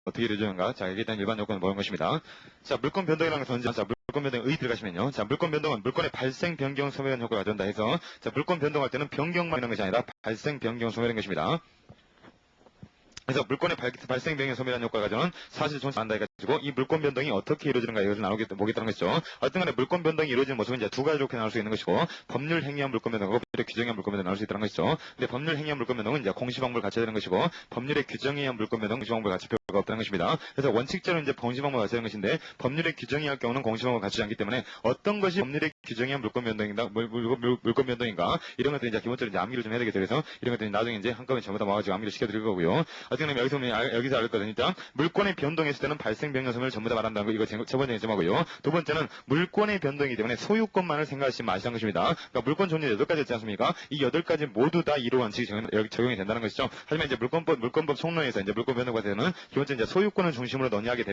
어떻게 이루어지는가? 자, 여기에 대한 일반 요건을 모은 것입니다. 자, 물권 변동이라는 것은, 자, 물권 변동 의 들어가시면요. 자, 물권 변동은 물권의 발생, 변경, 소멸한 효과가 가져온다 해서, 자, 물권 변동할 때는 변경만 있는 것이 아니라 발생, 변경, 소멸인 것입니다. 그래서 물권의 발생, 변경, 소멸한 효과가 가져오는 사실 존재한다 해가지고 이 물권 변동이 어떻게 이루어지는가 이것을 보겠다는 것이죠. 어떤 간에 물권 변동이 이루어지는 모습은 이제 두 가지로 나눌 수 있는 것이고 법률 행위한 물권 변동하고 법률의 규정에 의한 물권 변동 나눌 수 있다는 것이죠. 근데 법률 행위한 물권 변동은 이제 공시방법을 갖춰야 되는 것이고 법률의 규정에 의한 물권 변동 공시방법을 갖출 필요가 없다는 것입니다. 그래서 원칙적으로 이제 공시방법을 갖춰야 되는 것인데 법률의 규정에 의할 경우는 공시방법을 갖추지 않기 때문에 어떤 것이 법률의 규정에 의한 물권 변동인가 물권 변동인가 이런 것들이 이제 기본적으로 이제 암기를 좀 해야 되겠죠. 그래서 이런 것들이 나중에 이제 한꺼번에 전부 다 모아가지고 암기를 시켜드릴 거고요. 어쨌든 여기서 알 거거든요. 일단 물권의 변동했을 때는 발생, 변경, 소멸을 전부 다 말한다는 거 이거 첫 번째 점하고요. 두 번째는 물권의 변동이기 때문에 소유권만을 생각하시면 마시는 것입니다. 그러니까 물권 종류 8가지 있지 않습니까? 이 8가지 모두 다 이로 원칙이 적용이 된다는 것이죠. 하지만 이제 물권법 총론에서 이제 물권 변동과 대해서는 기본적으로 이제 소유권을 중심으로 논의하게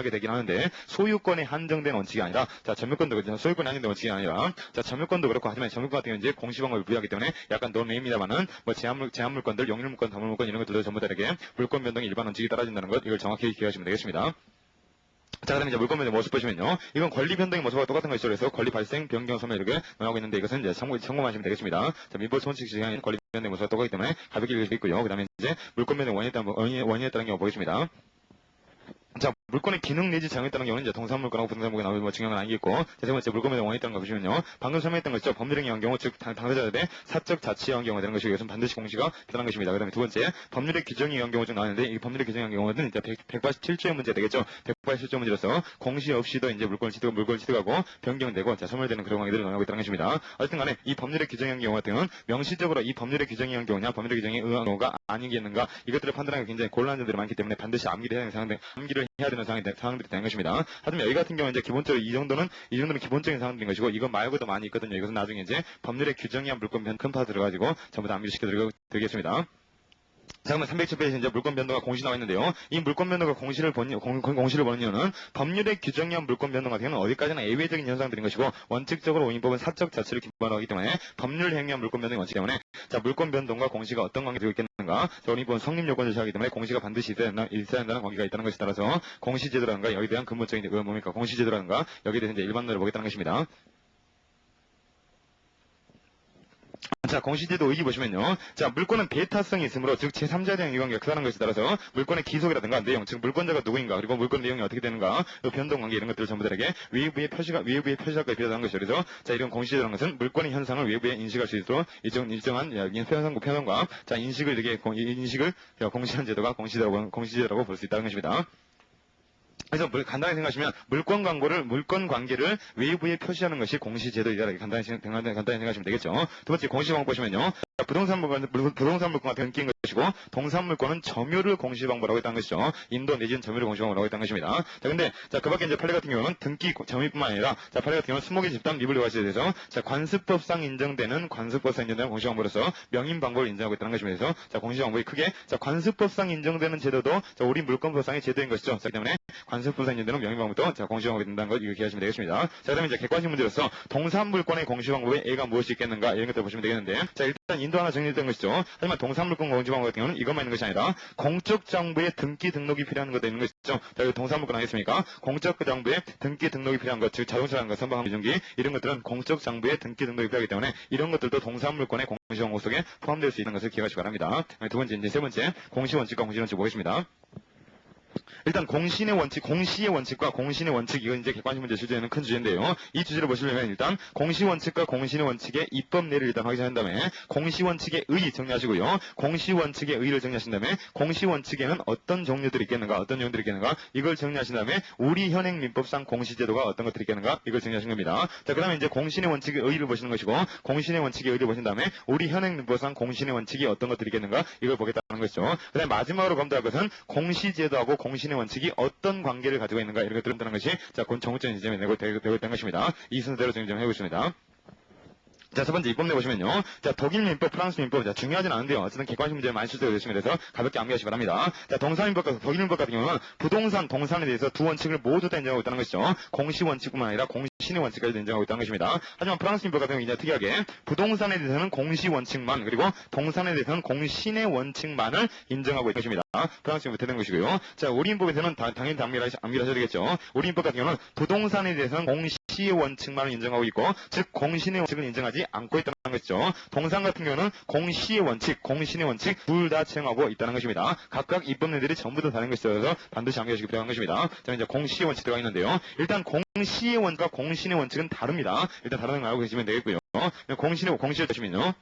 되긴 하는데 소유권에 한정된 원칙이 아니라 자 점유권도 그렇죠. 소유권에 한정된 원칙이 아니라 자 점유권도 그렇고 하지만 점유권 같은 경우는 이제 공시방법을 부여하기 때문에 약간 논외입니다만은 뭐 제한물권들, 용률물권, 다물물권 이런 것들도 전부 다르게 물권 변동이 일반 원칙이 따라진다는 것 이걸 정확히 기억하시면 되겠습니다. 자, 그다음에 이제 물권 변동 모습 보시면요. 이건 권리 변동의 모습과 똑같은 것이죠. 그래서 권리 발생, 변경, 소멸 이렇게 나오고 있는데 이것은 이제 참고하시면 되겠습니다. 자, 민법 원칙 시간에 권리 변동의 모습과 똑같기 때문에 가볍게 읽을 수 있고요. 그다음에 이제 물권 변동 원인에 따른 경우 보겠습니다. 자, 물권의 기능 내지 작용에 따른 경우는 이제 동산물권하고 부동산물권 나오면 증명은 아니겠고, 자, 세 번째 물권의 원인에 따른 거 보시면요. 방금 설명했던 것이죠. 법률행위에 의한 경우, 즉, 당사자들의 사적 자치에 의한 경우가 되는 것이고, 이것은 반드시 공시가 필요한 것입니다. 그 다음에 두 번째, 법률의 규정에 의한 경우 좀 나왔는데, 이 법률의 규정에 의한 경우는 이제 187조의 문제 되겠죠. 187조 문제로서 공시 없이도 이제 물권을 취득하고 변경되고, 자, 소멸되는 그런 관계들을 논하고 있다는 것입니다. 어쨌든 간에 이 법률의 규정에 의한 경우 같은 경우는 명시적으로 이 법률의 규정에 의한 경우냐, 법률의 규정에 의한 경우가 아니겠는가, 이것들을 판단하기 굉장히 곤란한 점들이 많기 때문에 반드시 암기를 해야 되는 사항들이 되는 것입니다. 하지만 여기 같은 경우는 이제 기본적으로 이 정도는 기본적인 사항들인 것이고 이건 말고도 많이 있거든요. 이것은 나중에 이제 법률의 규정에 의한 물권 큰 파 들어가지고 전부 다 암기를 시켜드리겠습니다. 자, 그러면 310페이지 이제 물권 변동과 공시 나와 있는데요. 이 물권 변동과 공시를 보는 이유는 법률의 규정에 의한 물권 변동 같은 경우는 어디까지나 예외적인 현상들인 것이고 원칙적으로 오인법은 사적 자치를 기반으로 하기 때문에 법률 행위에 의한 물권 변동이 원칙 때문에 자, 물권 변동과 공시가 어떤 관계가 있겠는가? 자, 오인법은 성립 요건을 제시하기 때문에 공시가 반드시 있어야 된다는 관계가 있다는 것에 따라서 공시제도라든가 여기에 대한 근본적인 뭡니까? 공시제도라든가 여기에 대해서 이제 일반론을 보겠다는 것입니다. 자, 공시제도 의기 보시면요. 자, 물권은 배타성이 있으므로, 즉, 제3자에 대한 이관계가 크다는 것에 따라서, 물권의 기속이라든가 내용, 즉, 물권자가 누구인가, 그리고 물권 내용이 어떻게 되는가, 변동관계 이런 것들을 전부 다르게 외부의 표시할까지 필요하다는 것이죠. 그래서, 자, 이런 공시제도라는 것은 물권의 현상을 외부에 인식할 수 있도록 일정한 편성과, 자, 인식을 공시한 제도가 공시제도라고 볼 수 있다는 것입니다. 그래서 간단히 생각하시면 물권 관계를 외부에 표시하는 것이 공시제도이다. 이렇게 간단히 생각하시면 되겠죠. 두 번째 공시방법 보시면요. 부동산 물권 같은 경우는 것이고 동산물권은 점유를 공시방법이라고 했다는 것이죠. 인도 내지는 점유를 공시방법이라고 했다는 것입니다. 자, 근데 자, 그밖에 이제 판례 같은 경우는 등기 점유뿐만 아니라 자, 판례 같은 경우는 수목의 집단 미불 요과시에 대해서 자, 관습법상 인정되는 공시방법으로서 명인방법을 인정하고 있다는 것입니다. 그래서 자, 공시방법이 크게 자, 관습법상 인정되는 제도도 자, 우리 물권법상의 제도인 것이죠. 자, 때문에 관습법상 인정되는 명인방법도 자, 공시방법이 된다는 것 이거 기억하시면 되겠습니다. 자, 그다음에 이제 객관식 문제로서 동산물권의 공시방법의 A가 무엇이 있겠는가 이런 것들 보시면 되겠는데 자, 일단 인도 하나 정리됐던 것이죠. 하지만 동산물권 공시방법 같은 경우는 이것만 있는 것이 아니라 공적 정부의 등기 등록이 필요한 것도 있는 것이죠. 자, 여기 동산물권 하겠습니까? 공적 정부의 등기 등록이 필요한 것, 즉 자동차라는 것, 선박 비중기 이런 것들은 공적 정부의 등기 등록이 필요하기 때문에 이런 것들도 동산물권의 공시방법 속에 포함될 수 있는 것을 기억하시기 바랍니다. 두 번째 이제 세 번째 공시원칙과 공시원칙 보겠습니다. 일단 공시의 원칙과 공신의 원칙 이건 이제 객관식 문제 주제는 큰 주제인데요. 이 주제를 보시려면 일단 공시원칙과 공신의 원칙의 입법례를 일단 확인한 다음에 공시원칙의 의 정리하시고요. 공시원칙의 의를 정리하신 다음에 공시원칙에는 어떤 종류들이 있겠는가 이걸 정리하신 다음에 우리 현행 민법상 공시제도가 어떤 것들이 있겠는가 이걸 정리하신 겁니다. 자, 그 다음에 이제 공신의 원칙의 의를 보시는 것이고 공신의 원칙의 의를 보신 다음에 우리 현행 민법상 공신의 원칙이 어떤 것들이 있겠는가 이걸 보겠다는 것이죠. 그 다음에 마지막으로 검토할 것은 공시제도하고 공신의 원칙이 어떤 관계를 가지고 있는가 이런 것들을 한다는 것이 자, 정무적인 지점에 되고 있다는 것입니다. 이 순서대로 정리 좀 해보겠습니다. 자, 첫 번째 입법 내 보시면요. 자, 독일 민법, 프랑스 민법. 자, 중요하진 않은데요. 어쨌든 객관식 문제 많이 출제되어 있습니다. 그래서 가볍게 암기하시기 바랍니다. 자, 동사민법, 독일 민법 같은 경우는 부동산, 동산에 대해서 두 원칙을 모두 다 인정하고 있다는 것이죠. 공시 원칙뿐만 아니라 공신의 원칙까지도 인정하고 있다는 것입니다. 하지만 프랑스 민법 같은 경우는 굉장히 특이하게 부동산에 대해서는 공시 원칙만, 그리고 동산에 대해서는 공신의 원칙만을 인정하고 있는 것입니다. 프랑스 민법 되는 것이고요. 자, 우리 민법에서는 당연히 암기하셔야 되겠죠. 우리 민법 같은 경우는 부동산에 대해서는 공시의 원칙만을 인정하고 있고, 즉 공신의 원칙을 인정하지 않고 있다는 것이죠. 동산 같은 경우는 공시의 원칙, 공신의 원칙 둘 다 채용하고 있다는 것입니다. 각각 입법례들이 전부 다 다른 것이어서 반드시 암기하시기 필요한 것입니다. 자, 이제 공시의 원칙 들어가 있는데요. 일단 공시의 원칙과 공신의 원칙은 다릅니다. 일단 다른 거 알고 계시면 되겠고요. 공시를 보시면요.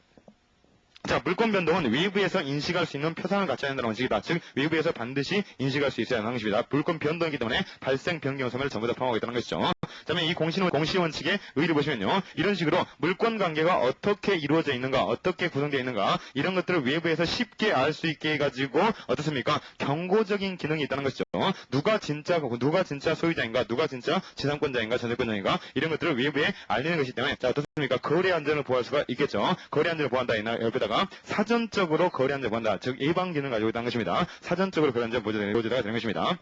자, 물권 변동은 외부에서 인식할 수 있는 표상을 갖춰야 한다는 원칙이다. 즉, 외부에서 반드시 인식할 수 있어야 하는 것입니다. 물권 변동이기 때문에 발생 변경 소멸을 전부 다 포함하고 있다는 것이죠. 그다음에 이 공시 원칙의 의의를 보시면요. 이런 식으로 물권 관계가 어떻게 이루어져 있는가, 어떻게 구성되어 있는가, 이런 것들을 외부에서 쉽게 알 수 있게 해가지고, 어떻습니까? 경고적인 기능이 있다는 것이죠. 누가 진짜 소유자인가, 누가 진짜 지상권자인가, 전세권자인가, 이런 것들을 외부에 알리는 것이기 때문에, 자, 어떻습니까? 거래 안전을 보호할 수가 있겠죠. 거래 안전을 보호한다, 옆에다가 사전적으로 거래 안전 보호한다. 즉, 예방 기능을 가지고 있다는 것입니다. 사전적으로 거래 안전 보호자가 되는 것입니다.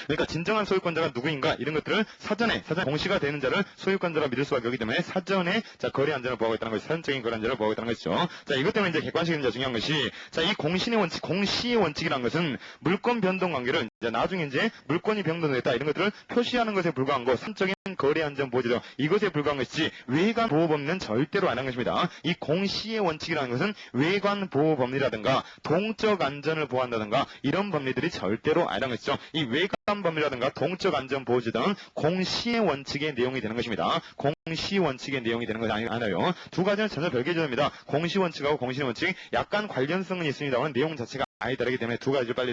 그러니까 진정한 소유권자가 누구인가 이런 것들을 사전에 공시가 되는 자를 소유권자라 믿을 수밖에 없기 때문에 사전에 자 거래 안전을 보호하고 있다는 것이 사전적인 거래 안전을 보호하고 있다는 것이죠. 자 이것 때문에 이제 객관식이 중요한 것이 자 이 공시의 원칙이라는 것은 물권 변동 관계를 이제 나중에 이제 물권이 변동됐다 이런 것들을 표시하는 것에 불과한 거 사적인 거래 안전 보호제도 이것에 불과한 것이지 외관 보호 법리는 절대로 안 한 것입니다. 이 공시의 원칙이라는 것은 외관 보호 법리라든가 동적 안전을 보호한다든가 이런 법리들이 절대로 안 한 것이죠. 이 외관 법리라든가 동적 안전 보호제 등은 공시의 원칙의 내용이 되는 것입니다. 공시 원칙의 내용이 되는 것이 아니라요. 두 가지는 전혀 별개 제도입니다. 공시 원칙하고 공신의 원칙 약간 관련성은 있습니다만 내용 자체가 아예 다르기 때문에 두 가지를 빨리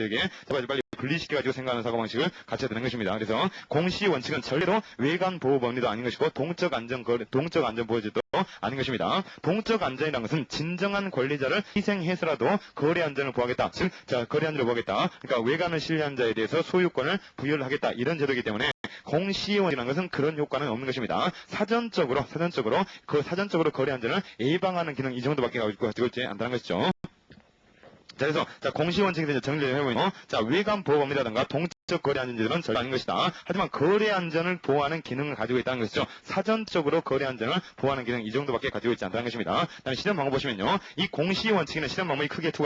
분리시켜가지고 생각하는 사고방식을 갖춰야 되는 것입니다. 그래서 공시 원칙은 절대로 외관 보호 법리도 아닌 것이고 동적 안전 보호제도 아닌 것입니다. 동적 안전이라는 것은 진정한 권리자를 희생해서라도 거래 안전을 보호하겠다. 즉, 자 거래 안전을 보호하겠다. 그러니까 외관을 신뢰한 자에 대해서 소유권을 부여를 하겠다. 이런 제도이기 때문에 공시의 원칙이라는 것은 그런 효과는 없는 것입니다. 사전적으로 거래 안전을 예방하는 기능 이 정도밖에 가지고 있지 않다는 것이죠. 자, 그래서, 자, 공시 원칙에 대해서 정리를 해보면, 자, 외관 보호 법리라든가 동적 거래 안전제도는 절대 아닌 것이다. 하지만 거래 안전을 보호하는 기능을 가지고 있다는 것이죠. 사전적으로 거래 안전을 보호하는 기능 이 정도밖에 가지고 있지 않다는 것입니다. 다음 실현 방법 보시면요. 이 공시 원칙에는 실현 방법이 크게 두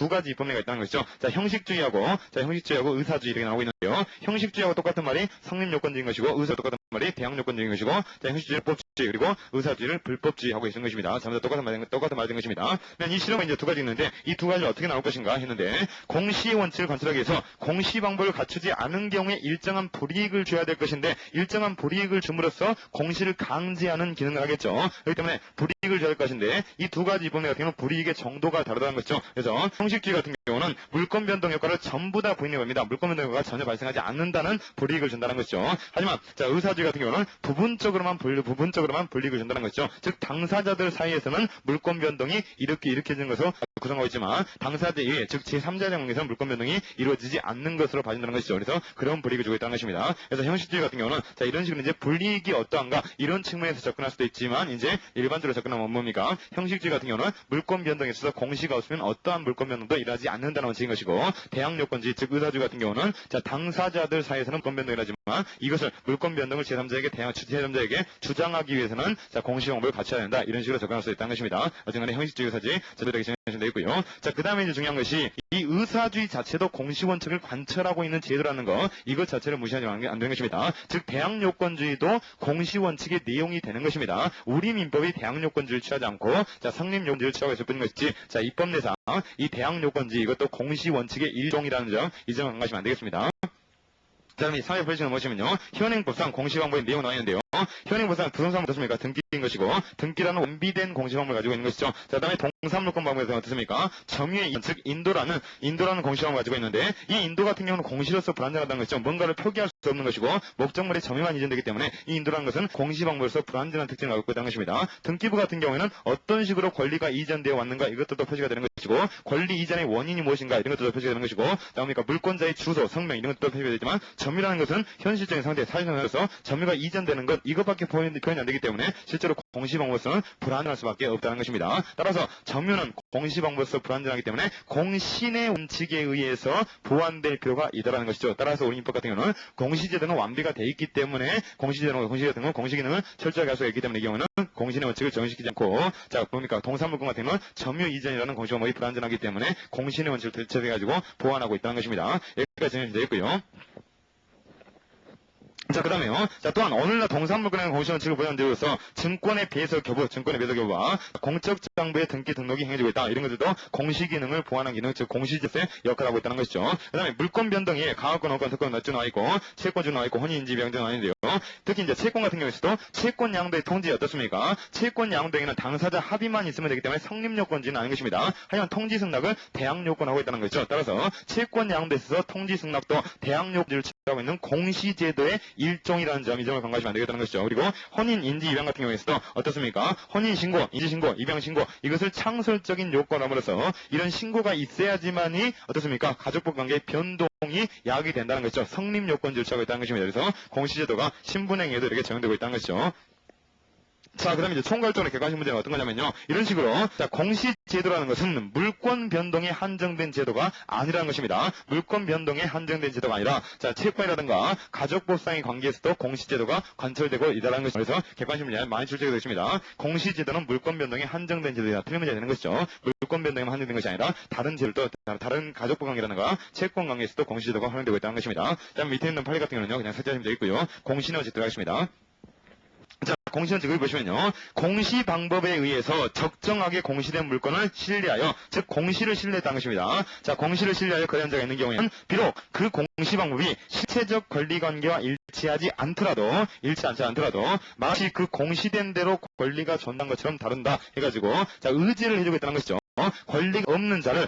가지 입법례가 있다는 것이죠. 자, 형식주의하고 의사주의 이렇게 나오고 있는데요. 형식주의하고 똑같은 말이 성립요건적인 것이고, 의사 똑같은 말이 대항요건적인 것이고, 자, 형식주의를 법주의 그리고 의사주의를 불법주의하고 있는 것입니다. 전부 다 똑같은 말이 된 것입니다. 이 실험은 이제 두 가지 있는데, 이 두 가지를 어떻게 나올 것인가 했는데 공시의 원칙을 관철하기 위해서 공시 방법을 갖추지 않은 경우에 일정한 불이익을 줘야 될 것인데 일정한 불이익을 줌으로써 공시를 강제하는 기능을 하겠죠. 그렇기 때문에 불이익을 줘야 될 것인데 이 두 가지 입법례 같은 경우는 불이익의 정도가 다르다는 것이죠. 그래서 형식주의 같은 경우는 물권 변동 효과를 전부 다 부인해 봅니다. 물권 변동 효과가 전혀 발생하지 않는다는 불이익을 준다는 것이죠. 하지만 자 의사주의 같은 경우는 부분적으로만 불이익을 준다는 것이죠. 즉 당사자들 사이에서는 물권 변동이 일으켜지는 것으로 구성하고 있지만 당사자의 즉 제3자의 관계에서는 물권 변동이 이루어지지 않는 것으로 봐준다는 것이죠. 그래서 그런 불이익을 주고 있다는 것입니다. 그래서 형식주의 같은 경우는 자 이런 식으로 이제 불이익이 어떠한가 이런 측면에서 접근할 수도 있지만 이제 일반적으로 접근하면 뭡니까? 형식주의 같은 경우는 물권 변동에 있어서 공시가 없으면 어떠한 물권 변동도 일어나지 않는다는 원칙인 것이고 대항요건주의 즉 의사주의 같은 경우는 자 당사자들 사이에서는 물권 변동이 일어나지만 이것을 물권 변동을 제3자에게 주장하기 위해서는 자 공시 방법을 갖춰야 된다 이런 식으로 접근할 수 있다는 것입니다. 어쨌든 형식주의 의사주의 제도되게 정해져 있고요. 자 그다음에 이제 중요한 것이 이 의사주의 자체도 공시 원칙을 관철하고 있는 제도라는 거 이것 자체를 무시하지 안 되는 것입니다. 즉 대항요건주의도 공시 원칙의 내용이 되는 것입니다. 우리 민법이 대항요건주의를 취하지 않고 자 성립요건주의를 취하고 있을 뿐인 것이지 자 입법례상 이 대항요건주의 이것도 공시 원칙의 일종이라는 점 이 점 간과하시면 안 되겠습니다. 자, 그럼 이 사회 프레징을 보시면요. 현행법상 공시방법의 내용이 나와 있는데요. 현행법상 부동산은 어떻습니까? 등기인 것이고, 등기라는 원비된 공시방법을 가지고 있는 것이죠. 자, 그 다음에 동산물권 방법에서는 어떻습니까? 점유의 즉, 인도라는 공시방법을 가지고 있는데, 이 인도 같은 경우는 공시로서 불안전하다는 것이죠. 뭔가를 표기할 수 없는 것이고, 목적물의 점유만 이전되기 때문에, 이 인도라는 것은 공시방법으로서 불안전한 특징을 갖고 있다는 것입니다. 등기부 같은 경우에는 어떤 식으로 권리가 이전되어 왔는가, 이것도 또 표시가 되는 것이고, 권리 이전의 원인이 무엇인가, 이런 것도 표시가 되는 것이고, 다음에 물권자의 주소, 성명, 이런 것도 표시가 되지만, 점유라는 것은 현실적인 상태, 사실상으로서 점유가 이전되는 것, 이것밖에 표현이 안 되기 때문에 실제로 공시방법으로서는 불완전할 수밖에 없다는 것입니다. 따라서 정유는 공시방법으로서 불완전하기 때문에 공신의 원칙에 의해서 보완될 필요가 있다는 것이죠. 따라서 우리 민법 같은 경우는 공시제도는 완비가 돼 있기 때문에 공시 기능을 철저하게 할 수가 있기 때문에 이 경우는 공신의 원칙을 적용시키지 않고, 자, 뭡니까? 동사물권 같은 경우는 점유 이전이라는 공시방법이 불완전하기 때문에 공신의 원칙을 대체해가지고 보완하고 있다는 것입니다. 여기까지 정리되어 있고요. 자, 그 다음에요. 자, 또한 오늘날 동산물권의 공시원칙을 보장되어서 증권의 배서 교부와 공적장부의 등기 등록이 행해지고 있다. 이런 것들도 공시기능을 보완한 기능, 즉 공시제도의 역할을 하고 있다는 것이죠. 그 다음에 물권 변동에 강화권, 원권, 특권 쭉 나와 있고, 채권 쭉 나와 있고, 혼인인지 명제 나와 있는데요. 특히 이제 채권 같은 경우에서도 채권 양도의 통지 어떻습니까? 채권 양도에는 당사자 합의만 있으면 되기 때문에 성립요건지는 아닌 것입니다. 하지만 통지 승낙을 대항요건하고 있다는 것이죠. 따라서 채권 양도에 있어서 통지 승낙도 대항요건을 취하고 있는 공시제도의 일종이라는 점, 이 점을 간과하시면 안 되겠다는 것이죠. 그리고 혼인, 인지, 입양 같은 경우에서도 어떻습니까? 혼인 신고, 인지 신고, 입양 신고, 이것을 창설적인 요건함으로써 이런 신고가 있어야지만이 어떻습니까? 가족법 관계의 변동이 야기 된다는 것이죠. 성립 요건을 취하고 있다는 것입니다. 그래서 공시제도가 신분행위에도 이렇게 적용되고 있다는 것이죠. 자, 그 다음에 이제 총괄적으로 객관식 문제는 어떤 거냐면요. 이런 식으로, 자, 공시제도라는 것은 물권 변동에 한정된 제도가 아니라는 것입니다. 물권 변동에 한정된 제도가 아니라, 자, 채권이라든가 가족법상의 관계에서도 공시제도가 관철되고 있다는 것이죠. 그래서 객관식 문제 많이 출제가 되겠습니다. 공시제도는 물권 변동에 한정된 제도이다. 틀린 문제가 되는 것이죠. 물권 변동에만 한정된 것이 아니라, 다른 제도도, 다른 가족법 관계라든가 채권 관계에서도 공시제도가 활용되고 있다는 것입니다. 자, 밑에 있는 판례 같은 경우는요, 그냥 설정하시면 되겠고요. 공시원칙 들어가겠습니다. 자, 공시원칙을 보시면요. 공시 방법에 의해서 적정하게 공시된 물건을 신뢰하여, 즉 공시를 신뢰했다는 것입니다. 자, 공시를 신뢰하여 거래한 자가 있는 경우에는 비록 그 공시 방법이 실체적 권리관계와 일치하지 않더라도 마치 그 공시된 대로 권리가 존재한 것처럼 다룬다 해가지고, 자, 의지를 해주고 있다는 것이죠. 권리가 없는 자를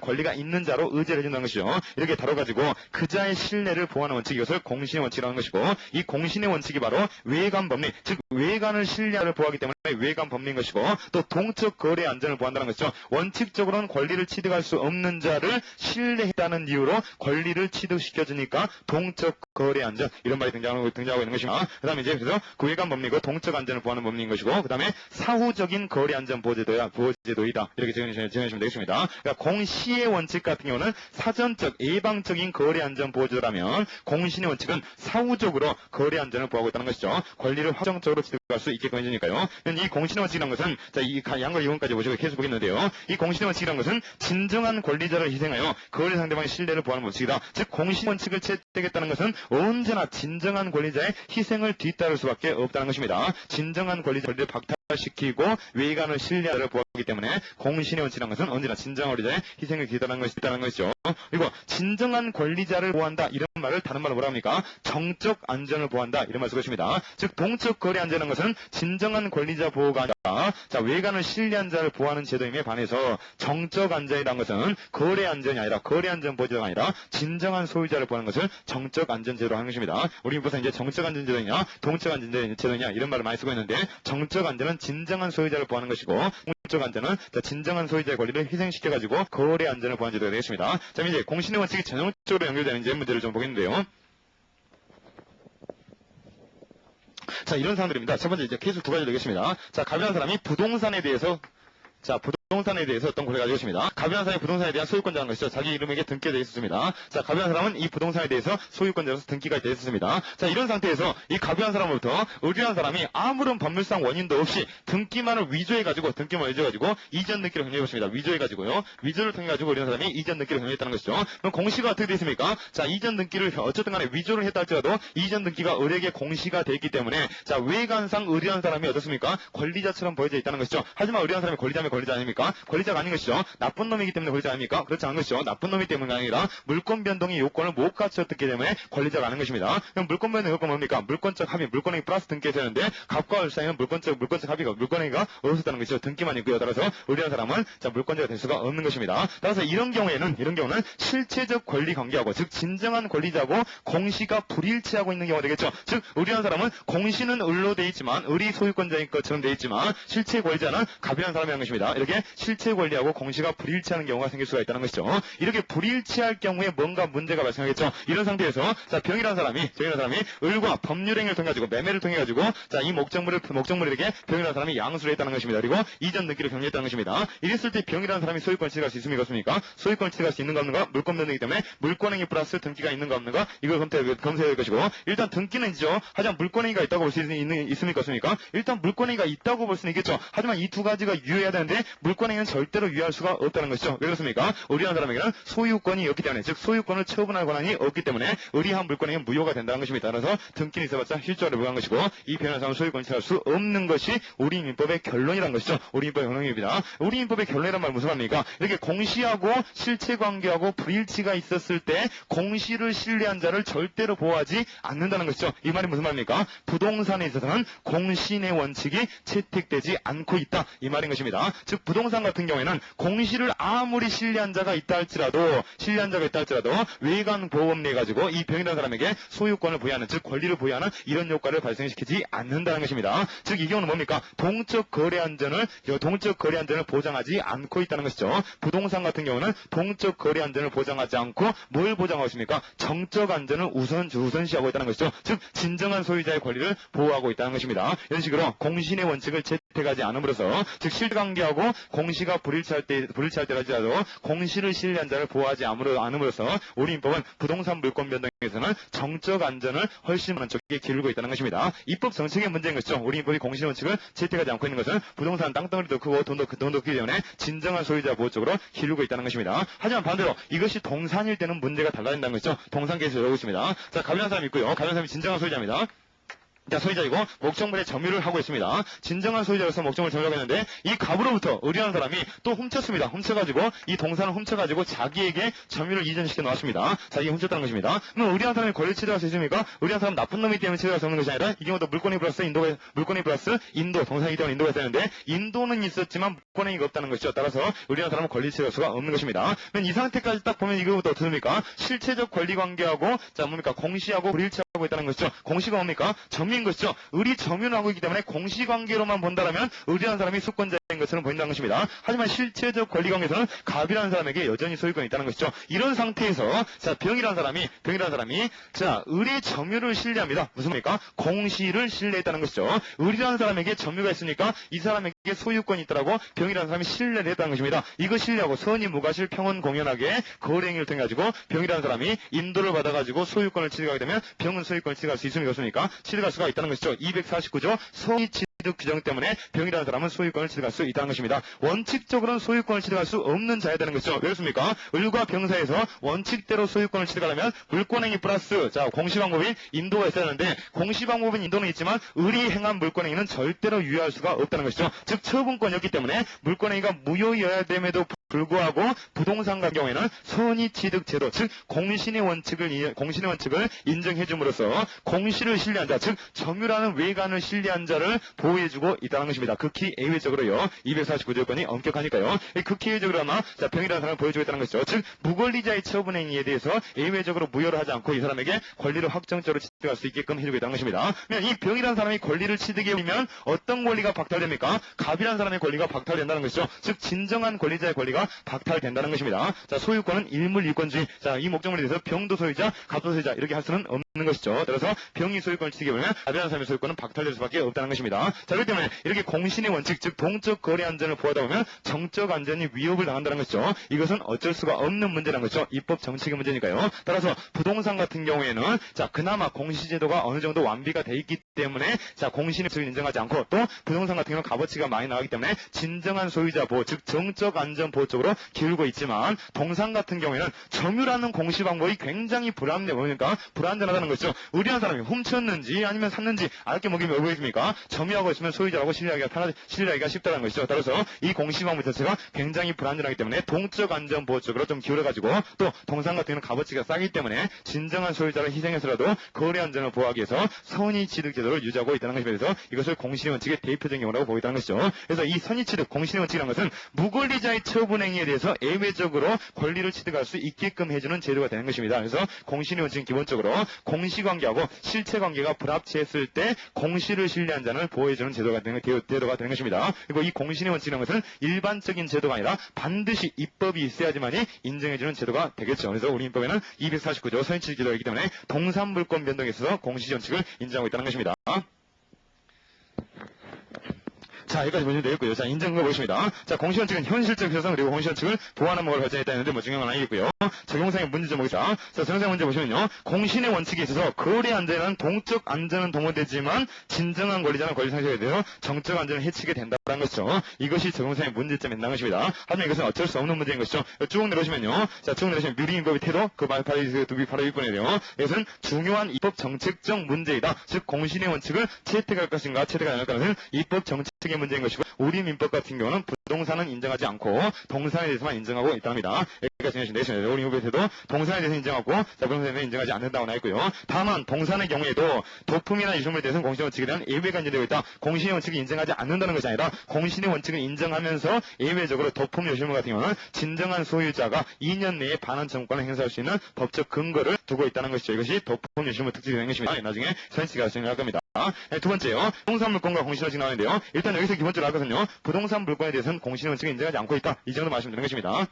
권리가 있는 자로 의지를 해준다는 것이죠. 이렇게 다뤄가지고 그자의 신뢰를 보호하는 원칙, 이것을 공신의 원칙이라는 것이고, 이 공신의 원칙이 바로 외관 법리, 즉 외관을 신뢰를 보호하기 때문에 외관 법리인 것이고, 또 동적 거래 안전을 보호한다는 것이죠. 원칙적으로는 권리를 취득할 수 없는 자를 신뢰했다는 이유로 권리를 취득시켜주니까 동적 거래 안전, 이런 말이 등장하고 있는 것입니다. 그 다음에 이제 그래서 그 외관 법리고 동적 안전을 보호하는 법리인 것이고, 그 다음에 사후적인 거래 안전 보호제도이다. 이렇게 정해주시면 되겠습니다. 그러니까 공시의 원칙 같은 경우는 사전적, 예방적인 거래 안전 보호제도라면, 공신의 원칙은 사후적으로 거래 안전을 보호하고 있다는 것이죠. 권리를 확정적으로 취득할 수 있게끔 해주니까요. 이 공신의 원칙이라는 것은, 자, 이 양걸 이론까지 보시고 계속 보겠는데요. 이 공신의 원칙이라는 것은 진정한 권리자를 희생하여 거래 상대방의 신뢰를 보호하는 원칙이다. 즉, 공신의 원칙을 채택했다는 것은 언제나 진정한 권리자의 희생을 뒤따를 수밖에 없다는 것입니다. 진정한 권리자를 박탈시키고 외관을 신뢰를 보호하기 때문에 공신의 원칙이라는 것은 언제나 진정한 권리자의 희생을 뒤따르는 것이 있다는 것이죠. 그리고 진정한 권리자를 보호한다, 이런 말을 다른 말로 뭐라 합니까? 정적 안전을 보호한다, 이런 말을 쓰고 있습니다. 즉, 동적 거래 안전이라는 것은 진정한 권리자 보호가 아니라, 자, 외관을 신뢰한 자를 보호하는 제도임에 반해서 정적 안전이라는 것은 거래 안전이 아니라, 거래 안전 보호제도가 아니라 진정한 소유자를 보호하는 것을 정적 안전 제도로 하는 것입니다. 우리 민법상 이제 정적 안전 제도냐 동적 안전 제도냐 이런 말을 많이 쓰고 있는데, 정적 안전은 진정한 소유자를 보호하는 것이고, 동적 안전은 진정한 소유자의 권리를 희생시켜가지고 거래 안전을 보호하는 제도가 되겠습니다. 자, 이제 공신의 원칙이 전형적으로 연결되는 이제 문제를 좀 보겠는데요. 자, 이런 사람들입니다. 첫 번째 이제 케이스 두 가지 되겠습니다. 자, 갑이라는 사람이 부동산에 대해서 어떤 고려가 가지고 있습니다. 갑이라는 사람이 부동산에 대한 소유권자라는 것이죠. 자기 이름에게 등기가 되어 있었습니다. 자, 갑이라는 사람은 이 부동산에 대해서 소유권자로서 등기가 되어 있었습니다. 자, 이런 상태에서 이 갑이라는 사람으로부터 의뢰한 사람이 아무런 법률상 원인도 없이 등기만을 위조해가지고 이전 등기를 변경해봤습니다. 위조해가지고요. 위조를 통해가지고 의뢰한 사람이 이전 등기를 변경했다는 것이죠. 그럼 공시가 어떻게 되어 있습니까? 자, 이전 등기를 어쨌든 간에 위조를 했다 할지라도 이전 등기가 의뢰에게 공시가 되어 있기 때문에, 자, 외관상 의뢰한 사람이 어떻습니까? 권리자처럼 보여져 있다는 것이죠. 하지만 의뢰한 사람이 권리자면 권리자 아닙니까? 권리자가 아닌 것이죠. 나쁜 놈이기 때문에 권리자 아닙니까? 그렇지 않은 것이죠. 나쁜 놈이 때문이 아니라 물권 변동의 요건을 못 갖췄기 때문에 권리자가 아닌 것입니다. 그럼 물권 변동의 요건 뭡니까? 물권적 합의, 물권행위 플러스 등기해야 되는데, 갑과 을 사이는 물권적 합의가, 물권행위가 없었다는 것이죠. 등기만 있고요. 따라서 의뢰한 사람은, 자, 물권자가 될 수가 없는 것입니다. 따라서 이런 경우는 실체적 권리 관계하고, 즉 진정한 권리자고 공시가 불일치하고 있는 경우가 되겠죠. 즉, 의뢰한 사람은 공시는 을로 돼 있지만, 을이 소유권자인 것처럼 돼 있지만 실체 권리자는 갑이라는 사람이라는 것입니다. 이렇게 실체 권리하고 공시가 불일치하는 경우가 생길 수가 있다는 것이죠. 이렇게 불일치할 경우에 뭔가 문제가 발생하겠죠. 이런 상태에서 자 병이라는 사람이 을과 법률행위를 통해 가지고 매매를 통해 가지고 자 이 목적물에게 병이라는 사람이 양수를 했다는 것입니다. 그리고 이전 등기를 경리했다는 것입니다. 이랬을 때 병이라는 사람이 소유권을 취득할 수 있습니까 없습니까? 소유권을 취득할 수 있는가 없는가? 물권 변동이기 때문에 물권행위 플러스 등기가 있는가 없는가? 이걸 검토해야 될 것이고 일단 등기는 있죠. 하지만 물권행위가 있다고 볼 수 있습니까 없습니까? 일단 물권행위가 있다고 볼 수는 있겠죠. 하지만 이 두 가지가 유효해야 되는데 물권행위는 절대로 유효할 수가 없다는 것이죠. 왜 그렇습니까? 의리한 사람에게는 소유권이 없기 때문에 즉 소유권을 처분할 권한이 없기 때문에 의리한 물권행위는 무효가 된다는 것입니다. 따라서 등기는 있어봤자 실조를 무효한 것이고 이 변호한 사람은 소유권을 취할 수 없는 것이 우리 민법의 결론이라는 것이죠. 우리 민법의 결론입니다. 우리 민법의 결론이란 말 무슨 말입니까? 이렇게 공시하고 실체관계하고 불일치가 있었을 때 공시를 신뢰한 자를 절대로 보호하지 않는다는 것이죠. 이 말이 무슨 말입니까? 부동산에 있어서는 공신의 원칙이 채택되지 않고 있다. 이 말인 것입니다. 즉 부동산 같은 경우에는 공시를 아무리 신뢰한 자가 있다 할지라도 외관 보험내 가지고 이 병이라는 사람에게 소유권을 부여하는 즉 권리를 부여하는 이런 효과를 발생시키지 않는다는 것입니다. 즉 이 경우는 뭡니까? 동적 거래 안전을 보장하지 않고 있다는 것이죠. 부동산 같은 경우는 동적 거래 안전을 보장하지 않고 뭘 보장하고 있습니까? 정적 안전을 우선시하고 있다는 것이죠. 즉 진정한 소유자의 권리를 보호하고 있다는 것입니다. 이런 식으로 공신의 원칙을 채택하지 않음으로써 즉 실관계하고 공시가 불일치할 때라도 공시를 신뢰한 자를 보호하지 않음으로써 우리 민법은 부동산 물권 변동에서는 정적 안전을 훨씬 많은 쪽에 기울고 있다는 것입니다. 입법 정책의 문제인 것이죠. 우리 민법이 공신의 원칙을 채택하지 않고 있는 것은 부동산 땅덩어리도 크고 돈도 크기 때문에 진정한 소유자 보호 쪽으로 기울고 있다는 것입니다. 하지만 반대로 이것이 동산일 때는 문제가 달라진다는 것이죠. 동산 케이스를 열고 있습니다. 자, 가변한 사람이 있고요. 가변한 사람이 진정한 소유자입니다. 자, 소유자이고 목적물에 점유를 하고 있습니다. 진정한 소유자로서 목적물을 점유하고 있는데 이 갑으로부터 의리한 사람이 또 훔쳤습니다. 훔쳐가지고 이 동산을 훔쳐가지고 자기에게 점유를 이전시켜 놓았습니다. 자, 이게 훔쳤다는 것입니다. 그럼 의리한 사람이 권리를 취득할 수 있습니까? 의리한 사람 나쁜 놈이기 때문에 취득할 수 없는 것이 아니라 이 경우도 물권이 플러스 인도 동산이기 때문에 인도가 있어야 되는데 인도는 있었지만 물권행위가 없다는 것이죠. 따라서 의리한 사람은 권리를 취득할 수가 없는 것입니다. 그럼 이 상태까지 딱 보면 이거부터 어떻습니까? 실체적 권리 관계하고 자 뭡니까? 공시하고 불일치하고 있다는 것이죠. 공시가 뭡니까? 점유인 것이죠. 의리 점유를 하고 있기 때문에 공시관계로만 본다면 의리한 사람이 수권자인 것처럼 보인다는 것입니다. 하지만 실체적 권리관계에서는 갑이라는 사람에게 여전히 소유권이 있다는 것이죠. 이런 상태에서 자 병이라는 사람이 자 의리 점유를 신뢰합니다. 무슨 말입니까? 공시를 신뢰했다는 것이죠. 의리라는 사람에게 점유가 있으니까 이 사람에게 소유권이 있더라고 병이라는 사람이 신뢰를 했다는 것입니다. 이거 신뢰하고 선의 무과실 평온 공연하게 거래행위를 통해 가지고 병이라는 사람이 인도를 받아가지고 소유권을 취득하게 되면 병은 소유권을 취득할 수 있습니까? 없습니까? 취득할 수가 있다는 것이죠. 249조 성의 취득 규정 때문에 병이라는 사람은 소유권을 취득할 수 있다는 것입니다. 원칙적으로는 소유권을 취득할 수 없는 자야 되는 것이죠. 왜 그렇습니까? 을과 병사에서 원칙대로 소유권을 취득하려면 물권행위 플러스 자 공시방법인 인도가 있어야 하는데 공시방법인 인도는 있지만 을이 행한 물권행위는 절대로 유효할 수가 없다는 것이죠. 즉 처분권이었기 때문에 물권행위가 무효여야 됨에도 불구하고 부동산 같은 경우에는 선의 취득 제도 즉 공신의 원칙을 인정해 줌으로써 공시를 신뢰한 자 즉 점유라는 외관을 신뢰한 자를 보호해주고 있다는 것입니다. 극히 예외적으로요. 249조건이 엄격하니까요. 극히 예외적으로 아마 자 병이라는 사람을 보여주고 있다는 것이죠. 즉 무권리자의 처분행위에 대해서 예외적으로 무효를 하지 않고 이 사람에게 권리를 확정적으로 취득할 수 있게끔 해주고 있다는 것입니다. 이 병이라는 사람이 권리를 취득해 오면 어떤 권리가 박탈됩니까? 갑이라는 사람의 권리가 박탈된다는 것이죠. 즉 진정한 권리자의 권리가 박탈된다는 것입니다. 자 소유권은 일물일권주의. 자 이 목적물에 대해서 병도 소유자, 갑도 소유자 이렇게 할 수는 없는 것이죠. 따라서 병이 소유권을 취득해 보면 갑이라는 사람의 소유권은 박탈될 수밖에 없다는 것입니다. 자, 그렇기 때문에 이렇게 공신의 원칙, 즉 동적 거래 안전을 보호하다 보면 정적 안전이 위협을 당한다는 것이죠. 이것은 어쩔 수가 없는 문제라는 것이죠. 입법 정책의 문제니까요. 따라서 부동산 같은 경우에는 자 그나마 공시제도가 어느 정도 완비가 돼 있기 때문에 자 공신의 소유를 인정하지 않고 또 부동산 같은 경우는 값어치가 많이 나가기 때문에 진정한 소유자 보호, 즉 정적 안전 보호 쪽으로 기울고 있지만 동산 같은 경우에는 점유라는 공시 방법이 굉장히 불안전하다는 것이죠. 의리한 사람이 훔쳤는지 아니면 샀는지 알게 뭐겠습니까? 점유하고 있으면 소유자라고 신뢰하기가 쉽다는 것이죠. 따라서 이 공시 방법 자체가 굉장히 불안전하기 때문에 동적 안전 보호 쪽으로 좀 기울어가지고 또 동산 같은 경우는 값어치가 싸기 때문에 진정한 소유자를 희생해서라도 거래 거래 안전을 보호하기 위해서 선의취득 제도를 유지하고 있다는 것입니다. 그래서 이것을 공신의 원칙의 대표적인 경우라고 보고 있다는 것이죠. 그래서 이 선의취득, 공신의 원칙이라는 것은 무권리자의 처분 행위에 대해서 예외적으로 권리를 취득할 수 있게끔 해주는 제도가 되는 것입니다. 그래서 공신의 원칙은 기본적으로 공시관계하고 실체관계가 불합치했을 때 공시를 신뢰한 자를 보호해주는 제도가 되는 것입니다. 그리고 이 공신의 원칙이라는 것은 일반적인 제도가 아니라 반드시 입법이 있어야지만이 인정해주는 제도가 되겠죠. 그래서 우리 민법에는 249조 선의취득 제도가 있기 때문에 동산물권 변동에 있어서 공시 원칙을 인정하고 있다는 것입니다. 자, 여기까지 보시면 되겠고요. 자, 인정거 보겠습니다. 자, 공시원칙은 현실적 효성 그리고 공시원칙을 보완한 목을 발전했다 했는데 뭐 중요한 건 아니겠고요. 적용상의 문제 좀 보겠습니다. 자, 적용상 문제 보시면요. 공신의 원칙에 있어서 거래 안전은 동적 안전은 동원되지만 진정한 권리자는 권리 상실에 대해서 정적 안전을 해치게 된다는 것이죠. 이것이 적용상의 문제점에 있는 것입니다. 하지만 이것은 어쩔 수 없는 문제인 것이죠. 쭉 내려오시면요. 자, 쭉 내려오시면 미리인법의 태도 그 바로 1번이에요. 이것은 중요한 입법 정책적 문제이다. 즉 공신의 원칙을 채택할 것인가 채택하지 않을 것은 입법 정책의 문제인 것이고 우리 민법 같은 경우는 부동산은 인정하지 않고 동산에 대해서만 인정하고 있답니다. 여기까지 정리하시면 우리 민법에서도 동산에 대해서 인정하고 부동산에 대해서 인정하지 않는다고 나와 있고요. 다만 동산의 경우에도 도품이나 이주물에 대해서는 공신의 원칙에 대한 예외가 인정되고 있다. 공신의 원칙을 인정하지 않는다는 것이 아니라 공신의 원칙을 인정하면서 예외적으로 도품 요실물 같은 경우는 진정한 소유자가 2년 내에 반환 청구권을 행사할 수 있는 법적 근거를 두고 있다는 것이죠. 이것이 도품 요실물 특징이 되는 것입니다. 나중에 서현씨가 진행할 겁니다. 두 번째요. 부동산 물권과 공신의 원칙이 나오는데요. 일단 여기서 기본적으로 하거든요. 부동산 물권에 대해서는 공신의 원칙을 인정하지 않고 있다. 이 정도 말씀드리는 것입니다.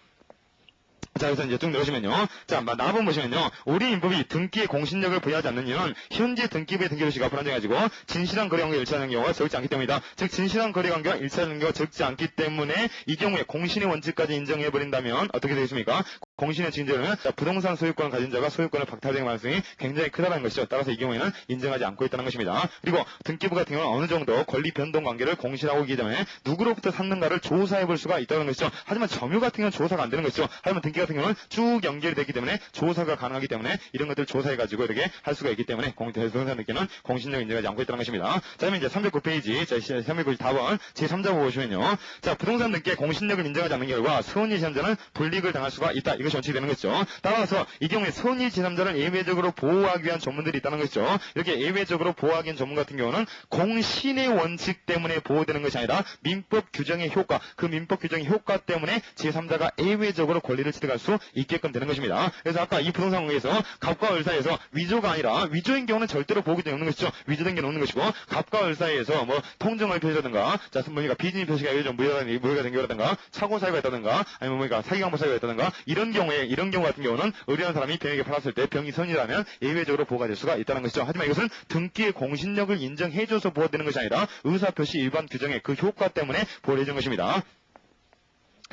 자, 그래서 이제 쭉 내려오시면요. 자, 나번 보시면요. 우리 민법이 등기에 공신력을 부여하지 않는 이유는 현재 등기부의 등기료시가 불안정해지고 진실한 거래 관계가 일치하는 경우가 적지 않기 때문이다. 즉, 진실한 거래 관계가 일치하는 경우가 적지 않기 때문에 이 경우에 공신의 원칙까지 인정해버린다면 어떻게 되겠습니까? 공신의 진제는 부동산 소유권을 가진 자가 소유권을 박탈될 가능성이 굉장히 크다는 것이죠. 따라서 이 경우에는 인정하지 않고 있다는 것입니다. 그리고 등기부 같은 경우는 어느 정도 권리 변동 관계를 공시하고 있기 때문에 누구로부터 샀는가를 조사해 볼 수가 있다는 것이죠. 하지만 점유 같은 경우는 조사가 안 되는 것이죠. 하지만 등기 같은 경우는 쭉 연결이 되기 때문에 조사가 가능하기 때문에 이런 것들을 조사해가지고 이렇게 할 수가 있기 때문에 부동산 등기는 공신력 인정하지 않고 있다는 것입니다. 자, 그러면 이제 309페이지, 자, 394번 제3자 보시면요. 자, 부동산 등기에 공신력을 인정하지 않는 결과 선의 제3자는 불이익을 당할 수가 있다. 이것이 원칙이 되는 것이죠. 따라서 이 경우에 선의 제3자를 예외적으로 보호하기 위한 조문들이 있다는 것이죠. 이렇게 예외적으로 보호하기 위한 조문 같은 경우는 공신의 원칙 때문에 보호되는 것이 아니라 민법 규정의 효과, 그 민법 규정의 효과 때문에 제3자가 예외적으로 권리를 취득할 수 있게끔 되는 것입니다. 그래서 아까 이 부동산 관계에서 갑과 을 사이에서 위조가 아니라 위조인 경우는 절대로 보호기준이 없는 것이죠. 위조된 경우는 없는 것이고 갑과 을 사이에서 뭐 통정을 표시라든가 자, 뭐니까 비즈니 표시가 예를 무효가 된 경우라든가 차고 사유가 있다든가 아니면 뭐니까 사기광고 사유가 있다든가 이런 경우 같은 경우는 의뢰하는 사람이 병에게 팔았을 때 병이 선이라면 예외적으로 보호가 될 수가 있다는 것이죠. 하지만 이것은 등기의 공신력을 인정해줘서 보호되는 것이 아니라 의사표시 일반 규정의 그 효과 때문에 보호를 해준 것입니다.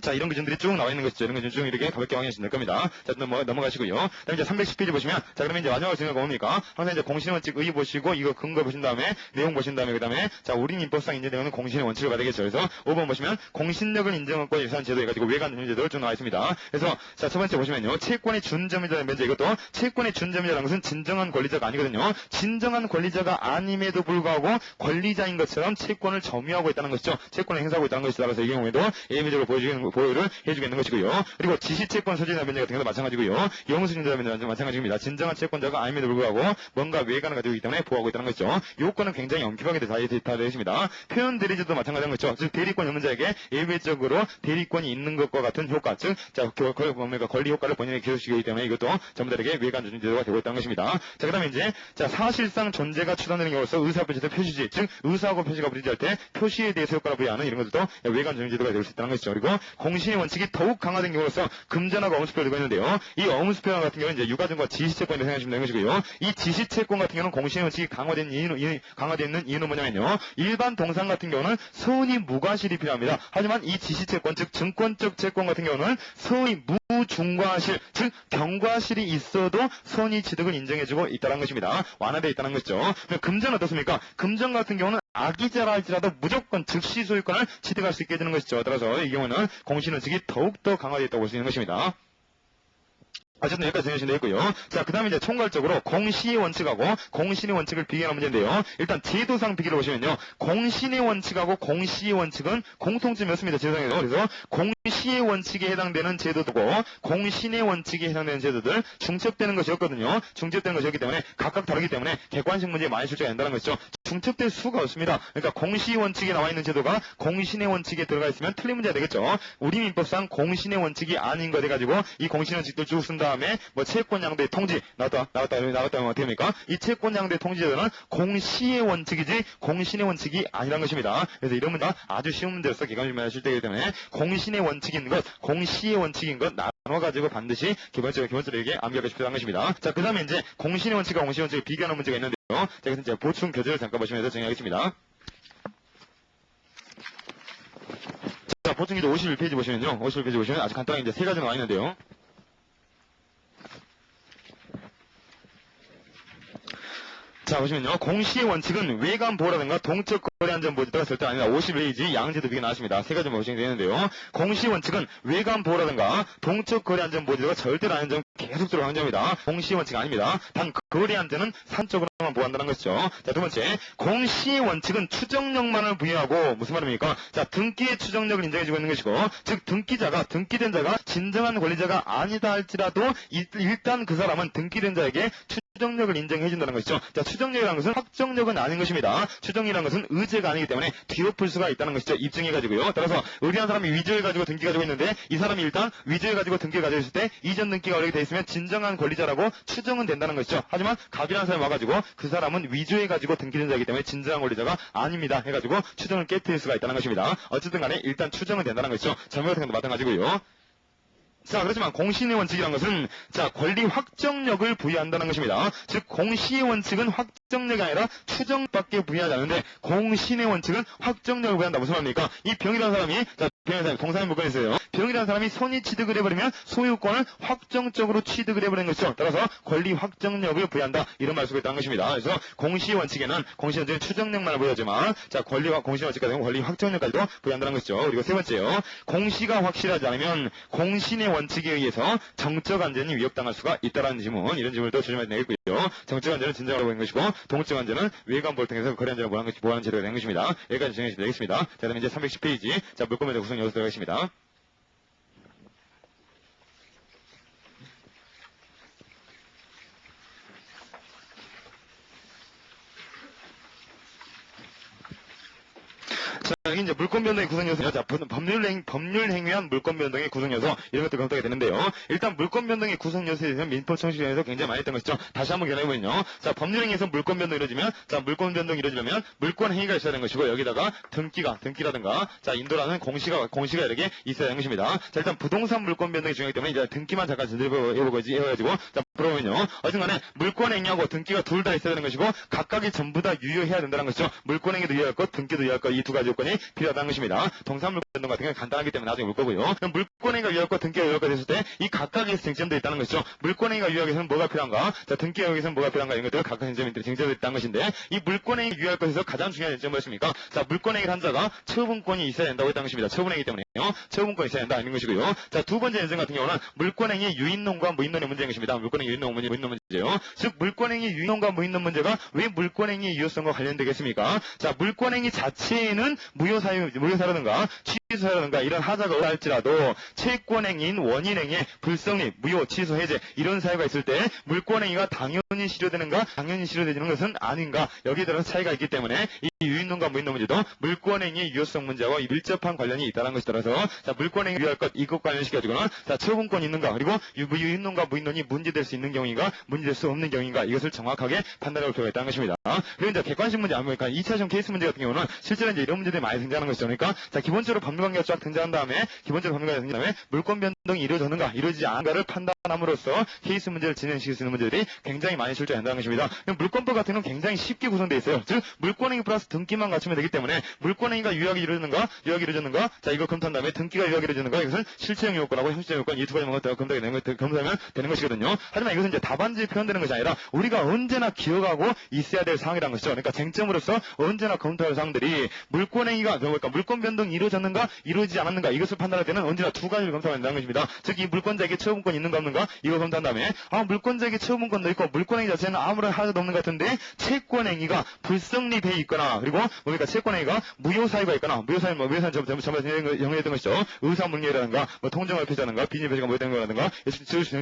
자, 이런 기준들이 쭉 나와 있는 것이죠. 이런 기준 쭉 이렇게 가볍게 확인하시면 될 겁니다. 자, 넘어가시고요. 그다음에 이제 310페이지 보시면, 자, 그러면 이제 마지막으로 중요한 거 뭡니까? 항상 이제 공신의 원칙 의 보시고, 이거 근거 보신 다음에, 내용 보신 다음에, 그 다음에, 자, 우리 민법상 인정되는 공신의 원칙을 받아야겠죠. 그래서 5번 보시면, 공신력을 인정하고 유사한 제도 해가지고 외관 전유 제도를 쭉 나와 있습니다. 그래서, 자, 첫 번째 보시면요. 채권의 준점유자의 면제, 이것도 채권의 준점유자라는 것은 진정한 권리자가 아니거든요. 진정한 권리자가 아님에도 불구하고 권리자인 것처럼 채권을 점유하고 있다는 것이죠. 채권을 행사하고 있다는 것이다. 그래서 이 경우에도 예외적으로 보호를 해주겠는 것이고요. 그리고 지시채권 소지자 면제 같은 경우도 마찬가지고요. 영수증자 면제도 마찬가지입니다. 진정한 채권자가 아님에도 불구하고 뭔가 외관을 가지고 있기 때문에 보호하고 있다는 것이죠. 요건은 굉장히 엄격하게 다 되어 있습니다. 표현 대리자도 마찬가지인 것이죠. 즉 대리권 영문자에게 예외적으로 대리권이 있는 것과 같은 효과, 즉 권리 효과를 본인에게 기술시키기 때문에 이것도 전부 다르게 외관 준용 제도가 되고 있다는 것입니다. 자, 그다음에 이제 자, 사실상 존재가 추정되는 경우로서 의사표시도 표시지, 즉 의사하고 표시가 부딪힐 때 표시에 대해서 효과를 부여하는 이런 것들도 외관 준용 제도가 될 수 있다는 것이죠. 그리고 공신의 원칙이 더욱 강화된 경우로서 금전하고 어음수표를 두고 있는데요. 이 어음수표 같은 경우는 이제 유가증과 지시채권을 생각하시면 되는 것이고요. 이 지시채권 같은 경우는 공신의 원칙이 강화되어 있는 이유는 뭐냐면요. 일반 동산 같은 경우는 서운이 무과실이 필요합니다. 하지만 이 지시채권, 즉 증권적 채권 같은 경우는 서운이 무중과실, 즉 경과실이 있어도 선의 취득을 인정해주고 있다는 것입니다. 완화되어 있다는 것이죠. 금전은 어떻습니까? 금전 같은 경우는 악의자라 할지라도 무조건 즉시 소유권을 취득할 수 있게 해주는 것이죠. 따라서 이 경우는 공신원칙이 더욱더 강화되어 있다고 볼 수 있는 것입니다. 어쨌든 여기까지 정해주시면 되겠고요. 자, 그 다음에 이제 총괄적으로 공시의 원칙하고 공신의 원칙을 비교하는 문제인데요. 일단 제도상 비교를 보시면요. 공신의 원칙하고 공시의 원칙은 공통점이 없습니다. 제도상에서. 그래서 공시의 원칙에 해당되는 제도고 공신의 원칙에 해당되는 제도들 중첩되는 것이었거든요. 중첩되는 것이었기 때문에 각각 다르기 때문에 객관식 문제에 많이 출제가 된다는 것이죠. 중첩될 수가 없습니다. 그러니까 공시의 원칙에 나와 있는 제도가 공신의 원칙에 들어가 있으면 틀린 문제가 되겠죠. 우리 민법상 공신의 원칙이 아닌 것 해가지고 이 공신의 원칙도 쭉 쓴 다음에 뭐 채권 양도의 통지 나왔다 하면 어떻게 됩니까? 이 채권 양도의 통지제도는 공시의 원칙이지 공신의 원칙이 아니란 것입니다. 그래서 이런 문제가 아주 쉬운 문제로서 객관식만 하실 때이기 때문에 공신의 원칙인 것, 공시의 원칙인 것 나눠가지고 반드시 기본적으로 이게 암기하기 필요한 것입니다. 자, 그 다음에 이제 공신의 원칙과 공시의 원칙을 비교하는 문제가 있는데요. 자, 그래서 이제 보충 교재를 잠깐 보시면서 정리하겠습니다. 자, 보충 교재 51페이지 보시면요. 51페이지 보시면 아주 간단하게 이제 세 가지 나와 있는데요. 자, 보시면요. 공시의 원칙은 외관 보호라든가 동적 거래 안전 보호제도가 절대 아니다. 51페이지 양제도 비교 나왔습니다. 세 가지 보시면 되는데요. 공시의 원칙은 외관 보호라든가 동적 거래 안전 보호제도가 절대로 아닌 점 계속적으로 강조합니다. 공시의 원칙 아닙니다. 단 거래 안전은 산적으로만 보호한다는 것이죠. 자, 두 번째. 공시의 원칙은 추정력만을 부여하고 무슨 말입니까? 자, 등기의 추정력을 인정해주고 있는 것이고 즉 등기된 자가 진정한 권리자가 아니다 할지라도 일단 그 사람은 등기된 자에게 추정력을 인정해준다는 것이죠. 자, 추정력이라는 것은 확정력은 아닌 것입니다. 추정이라는 것은 의제가 아니기 때문에 뒤엎을 수가 있다는 것이죠. 입증해가지고요. 따라서 의뢰한 사람이 위조해가지고 등기 가지고 있는데 이 사람이 일단 위조해가지고 등기를 가지고 있을 때 이전 등기가 어렵게 돼 있으면 진정한 권리자라고 추정은 된다는 것이죠. 하지만 갑이라는 사람이 와가지고 그 사람은 위조해가지고 등기된 자이기 때문에 진정한 권리자가 아닙니다. 해가지고 추정을 깨뜨릴 수가 있다는 것입니다. 어쨌든 간에 일단 추정은 된다는 것이죠. 점유 같은 것도 마찬가지고요. 자, 그렇지만 공신의 원칙이라는 것은 자, 권리 확정력을 부여한다는 것입니다. 즉 공시의 원칙은 확정력이 아니라 추정밖에 부여하지 않는데 공신의 원칙은 확정력을 부여한다. 무슨 말입니까? 이 병이라는 사람이 자, 병이라는 사람이 동사의 물건이 있어요. 병이라는 사람이 손이 취득을 해버리면 소유권을 확정적으로 취득을 해버리는 것이죠. 따라서 권리 확정력을 부여한다. 이런 말 쓰고 있다는 것입니다. 그래서 공시의 원칙에는 공시의 원칙은 추정력만을 부여하지만 자, 권리와 공시의 원칙 같은 경우 권리 확정력까지도 부여한다는 것이죠. 그리고 세 번째요. 공시가 확실하지 않으면 공신의 원칙에 의해서 정적 안전이 위협당할 수가 있다라는 지문, 이런 지문을 조심해야 되겠고요. 정적 안전은 진정으로 보이는 것이고 동적 안전은 외관 보호를 통해서 거래 안전을 보호하는 제도가 되는 것입니다. 여기까지 정해주시면 되겠습니다. 자, 그다음에 이제 310페이지 자, 물권면제 구성 요소 들어가겠습니다. 자, 여기 이제 물권 변동의 구성 요소요. 자, 법률 행위한 물권 변동의 구성 요소 이런 것들 검토가 되는데요. 일단 물권 변동의 구성 요소에 대해서는 민법 청취에서 굉장히 많이 했던 것이죠. 다시 한번 결합해보면요. 자, 법률 행위에서 물권 변동이 이루어지면 자, 물권 변동이 이루어지려면 물권 행위가 있어야 되는 것이고 여기다가 등기라든가 자, 인도라는 공시가 이렇게 있어야 되는 것입니다. 자, 일단 부동산 물권 변동이 중요하기 때문에 이제 등기만 잠깐 해가지고 자, 그러면요. 어쨌든간에 물권 행위하고 등기가 둘 다 있어야 되는 것이고 각각이 전부 다 유효해야 된다는 것이죠. 물권 행위도 유효할 것, 등기도 유효할 것, 이 두 가지 요건이 필요하다는 것입니다. 동산 물권 변동 같은 경우는 간단하기 때문에 나중에 볼 거고요. 그럼 물권 행위가 유효할 것, 등기가 유효할 것 됐을 때 이 각각에서 쟁점도 있다는 것이죠. 물권 행위가 유효하기 위해서는 뭐가 필요한가? 자, 등기가 유효하기 위해서는 뭐가 필요한가? 이런 것들 각각 쟁점이 있다는 것인데 이 물권 행위 유효할 것에서 가장 중요한 쟁점은 무엇입니까? 자, 물권 행위를 한 자가 처분권이 있어야 된다고 했다는 것입니다. 처분 행위 때문에요. 처분권이 있어야 된다 이런 것이고요. 자, 두 번째 쟁점 같은 경우는 물권 행위 유인론과 무인론의 문제인 것입니다. 물권 행위 유인론 문제죠. 즉 물권 행위 유인론과 무인론 문제가 왜 물권 행위의 유효성과 관련되겠습니까? 자, 물권 행위 자체에는 무효사라든가 취소라든가 이런 하자가 없다 할지라도 채권행위인 원인행위의 불성립, 무효, 취소, 해제 이런 사유가 있을 때 물권행위가 당연히 실효되는가 당연히 실효되는 것은 아닌가 여기에 따라서 차이가 있기 때문에 이 유인론과 무인론 문제도 물권행위의 유효성 문제와 밀접한 관련이 있다는 것에 따라서 자, 물권행위 유효할 것 이것 관련시켜주거나 자, 처분권이 있는가 그리고 유인론과 무인론이 문제될 수 있는 경우인가 문제될 수 없는 경우인가 이것을 정확하게 판단할 필요가 있다는 것입니다. 그리고 이제 객관식 문제 안 보니까 2차 시험 케이스 문제 같은 경우는 실제로 이제 이런 문제들이 많이 등장하는 것이죠. 그러니까 자, 기본적으로 법률관계가 쫙 등장한 다음에 물권 변동이 이루어졌는가 이루어지지 않은가를 판단함으로써 케이스 문제를 진행시킬 수 있는 문제들이 굉장히 많이 출제된다는 것입니다. 물권법 같은 경우는 굉장히 쉽게 구성되어 있어요. 즉 물권행위 플러스 등기만 갖추면 되기 때문에 물권행위가 유효하게 이루어졌는가 자, 이거 검토한 다음에 등기가 유효하게 이루어졌는가 이것은 실체적 요건하고 형식적 요건 이 두 가지만 검토하면 되는 것이거든요. 하지만 이것은 이제 답안지에 표현되는 것이 아니라 우리가 언제나 기억하고 있어야 될 사항이라는 것이죠. 그러니까 쟁점으로서 언제나 검토할 사항들이 물권 변동이 이루어졌는가 이루어지지 않았는가 이것을 판단할 때는 언제나 두 가지를 검토해야 된다는 것입니다. 것입니다. 즉 이 물권자에게 처분권 있는가 없는가 이거 검토한 다음에 물권자에게 처분권도 있고 물권행위 자체는 아무런 하자도 없는 것 같은데 채권행위가 불성립해 있거나 그리고 뭡니까 채권행위가 무효사유가 있거나 무효사유는 전부 정해졌던 것이죠. 의사문예라든가 통정을 표시하는가 비밀표시가 무효된 거라든가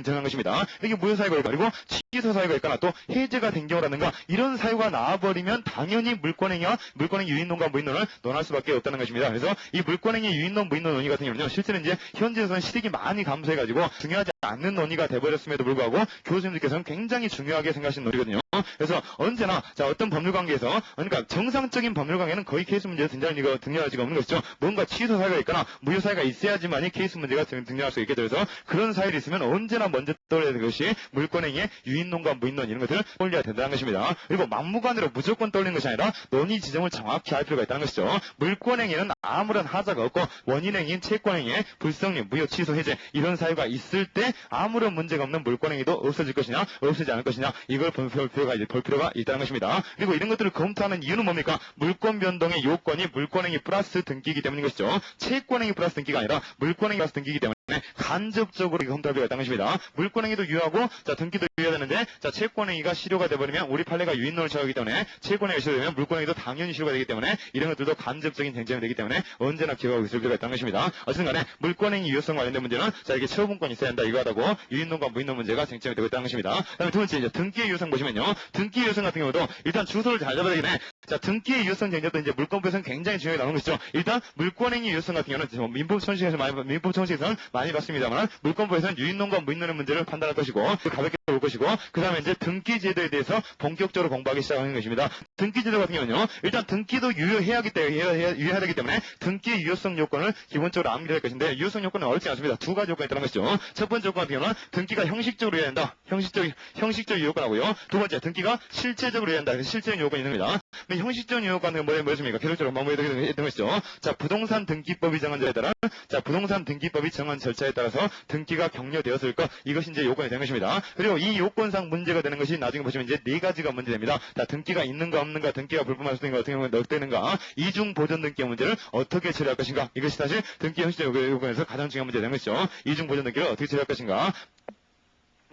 정한 것입니다. 이게 무효사유가 있고 그리고 취소사유가 있거나 또 해제가 된 경우라든가 이런 사유가 나와버리면 당연히 물권행위와 물권행위 유인론과 무인론을 논할 수밖에 없다는 것입니다. 그래서 이 물권행위 유인론 무인론 논의 같은 경우는요 실제는 이제 현지에서는 시댁이 많이 감소해가지고 중요하지 않는 논의가 돼버렸음에도 불구하고 교수님들께서는 굉장히 중요하게 생각하시는 논의거든요. 그래서 언제나 어떤 법률 관계에서 그러니까 정상적인 법률 관계는 거의 케이스 문제가 등장할 수가 없는 것이죠. 뭔가 취소 사유가 있거나 무효 사유가 있어야지만이 케이스 문제가 등장할 수 있게 돼서 그런 사유가 있으면 언제나 먼저 떠올려야 될 것이 물권행위의 유인론과 무인론 이런 것들을 떠올려야 된다는 것입니다. 그리고 막무가내로 무조건 떠올리는 것이 아니라 논의 지점을 정확히 할 필요가 있다는 것이죠. 물권행위는 아무런 하자가 없고 원인행위인 채권행위의 불성립, 무효, 취소, 해제 이런 사유가 있을 때 아무런 문제가 없는 물권행위도 없어질 것이냐 없어지지 않을 것이냐 이걸 볼 필요가 있다는 것입니다. 그리고 이런 것들을 검토하는 이유는 뭡니까? 물권 변동의 요건이 물권행위 플러스 등기이기 때문인 것이죠. 채권행위 플러스 등기가 아니라 물권행위 플러스 등기이기 때문에 간접적으로 검토할 필요가 있다는 것입니다. 물권행위도 유효하고 등기도 유효해야 되는데 채권행위가 실효가 되버리면 우리 판례가 유인론을 처하기 때문에 채권행위가 실효되면 물권행위도 당연히 실효가 되기 때문에 이런 것들도 간접적인 쟁점이 되기 때문에 언제나 기억하고 있을 필요가 있다는 것입니다. 어쨌든 간에 물권행위 유효성 관련된 문제는 이게 처분권이 있어야 한다 이거 하다고 유인론과 무인론 문제가 쟁점이 되고 있다는 것입니다. 그다음에 두 번째 이제 등기의 유효성 보시면요. 등기의 유효성 같은 경우도 일단 주소를 잘 잡아야 되겠네. 등기의 유효성 쟁점도 이제 물권부에서는 굉장히 중요하게 나오는 것이죠. 일단 물권행위 유효성 같은 경우는 민법청식에서는 많이 봤습니다만 물권부에서는 유인론과 무인론의 문제를 판단할 것이고 가볍게 볼 것이고 그 다음에 이제 등기 제도에 대해서 본격적으로 공부하기 시작하는 것입니다. 등기 제도 같은 경우는요. 일단 등기도 유효해야 되기 때문에 등기의 유효성 요건을 기본적으로 암기해야 할 것인데 유효성 요건은 어렵지 않습니다. 두 가지 요건이 있다는 것이죠. 첫 번째 요건 같은 경우는 등기가 형식적으로 해야 된다. 형식적 유효권하고요. 두 번째 등기가 실체적으로 해야 한다. 실체적 요건이 있는 겁니다. 형식적 요건은 뭐였습니까? 계속적으로 마무리했던 것이죠. 부동산 등기법이 정한 절차에 따라 부동산 등기법이 정한 절차에 따라서 등기가 격려되었을 것 이것이 이제 요건이 되는 것입니다. 그리고 이 요건상 문제가 되는 것이 나중에 보시면 이제 네 가지가 문제됩니다. 등기가 있는가 없는가, 등기가 불법할 수 있는가, 어떻게 하면 어떻되는가, 이중 보존 등기 문제를 어떻게 처리할 것인가 이것이 사실 등기 형식적 요건에서 가장 중요한 문제가 되는 것이죠. 이중 보존 등기를 어떻게 처리할 것인가.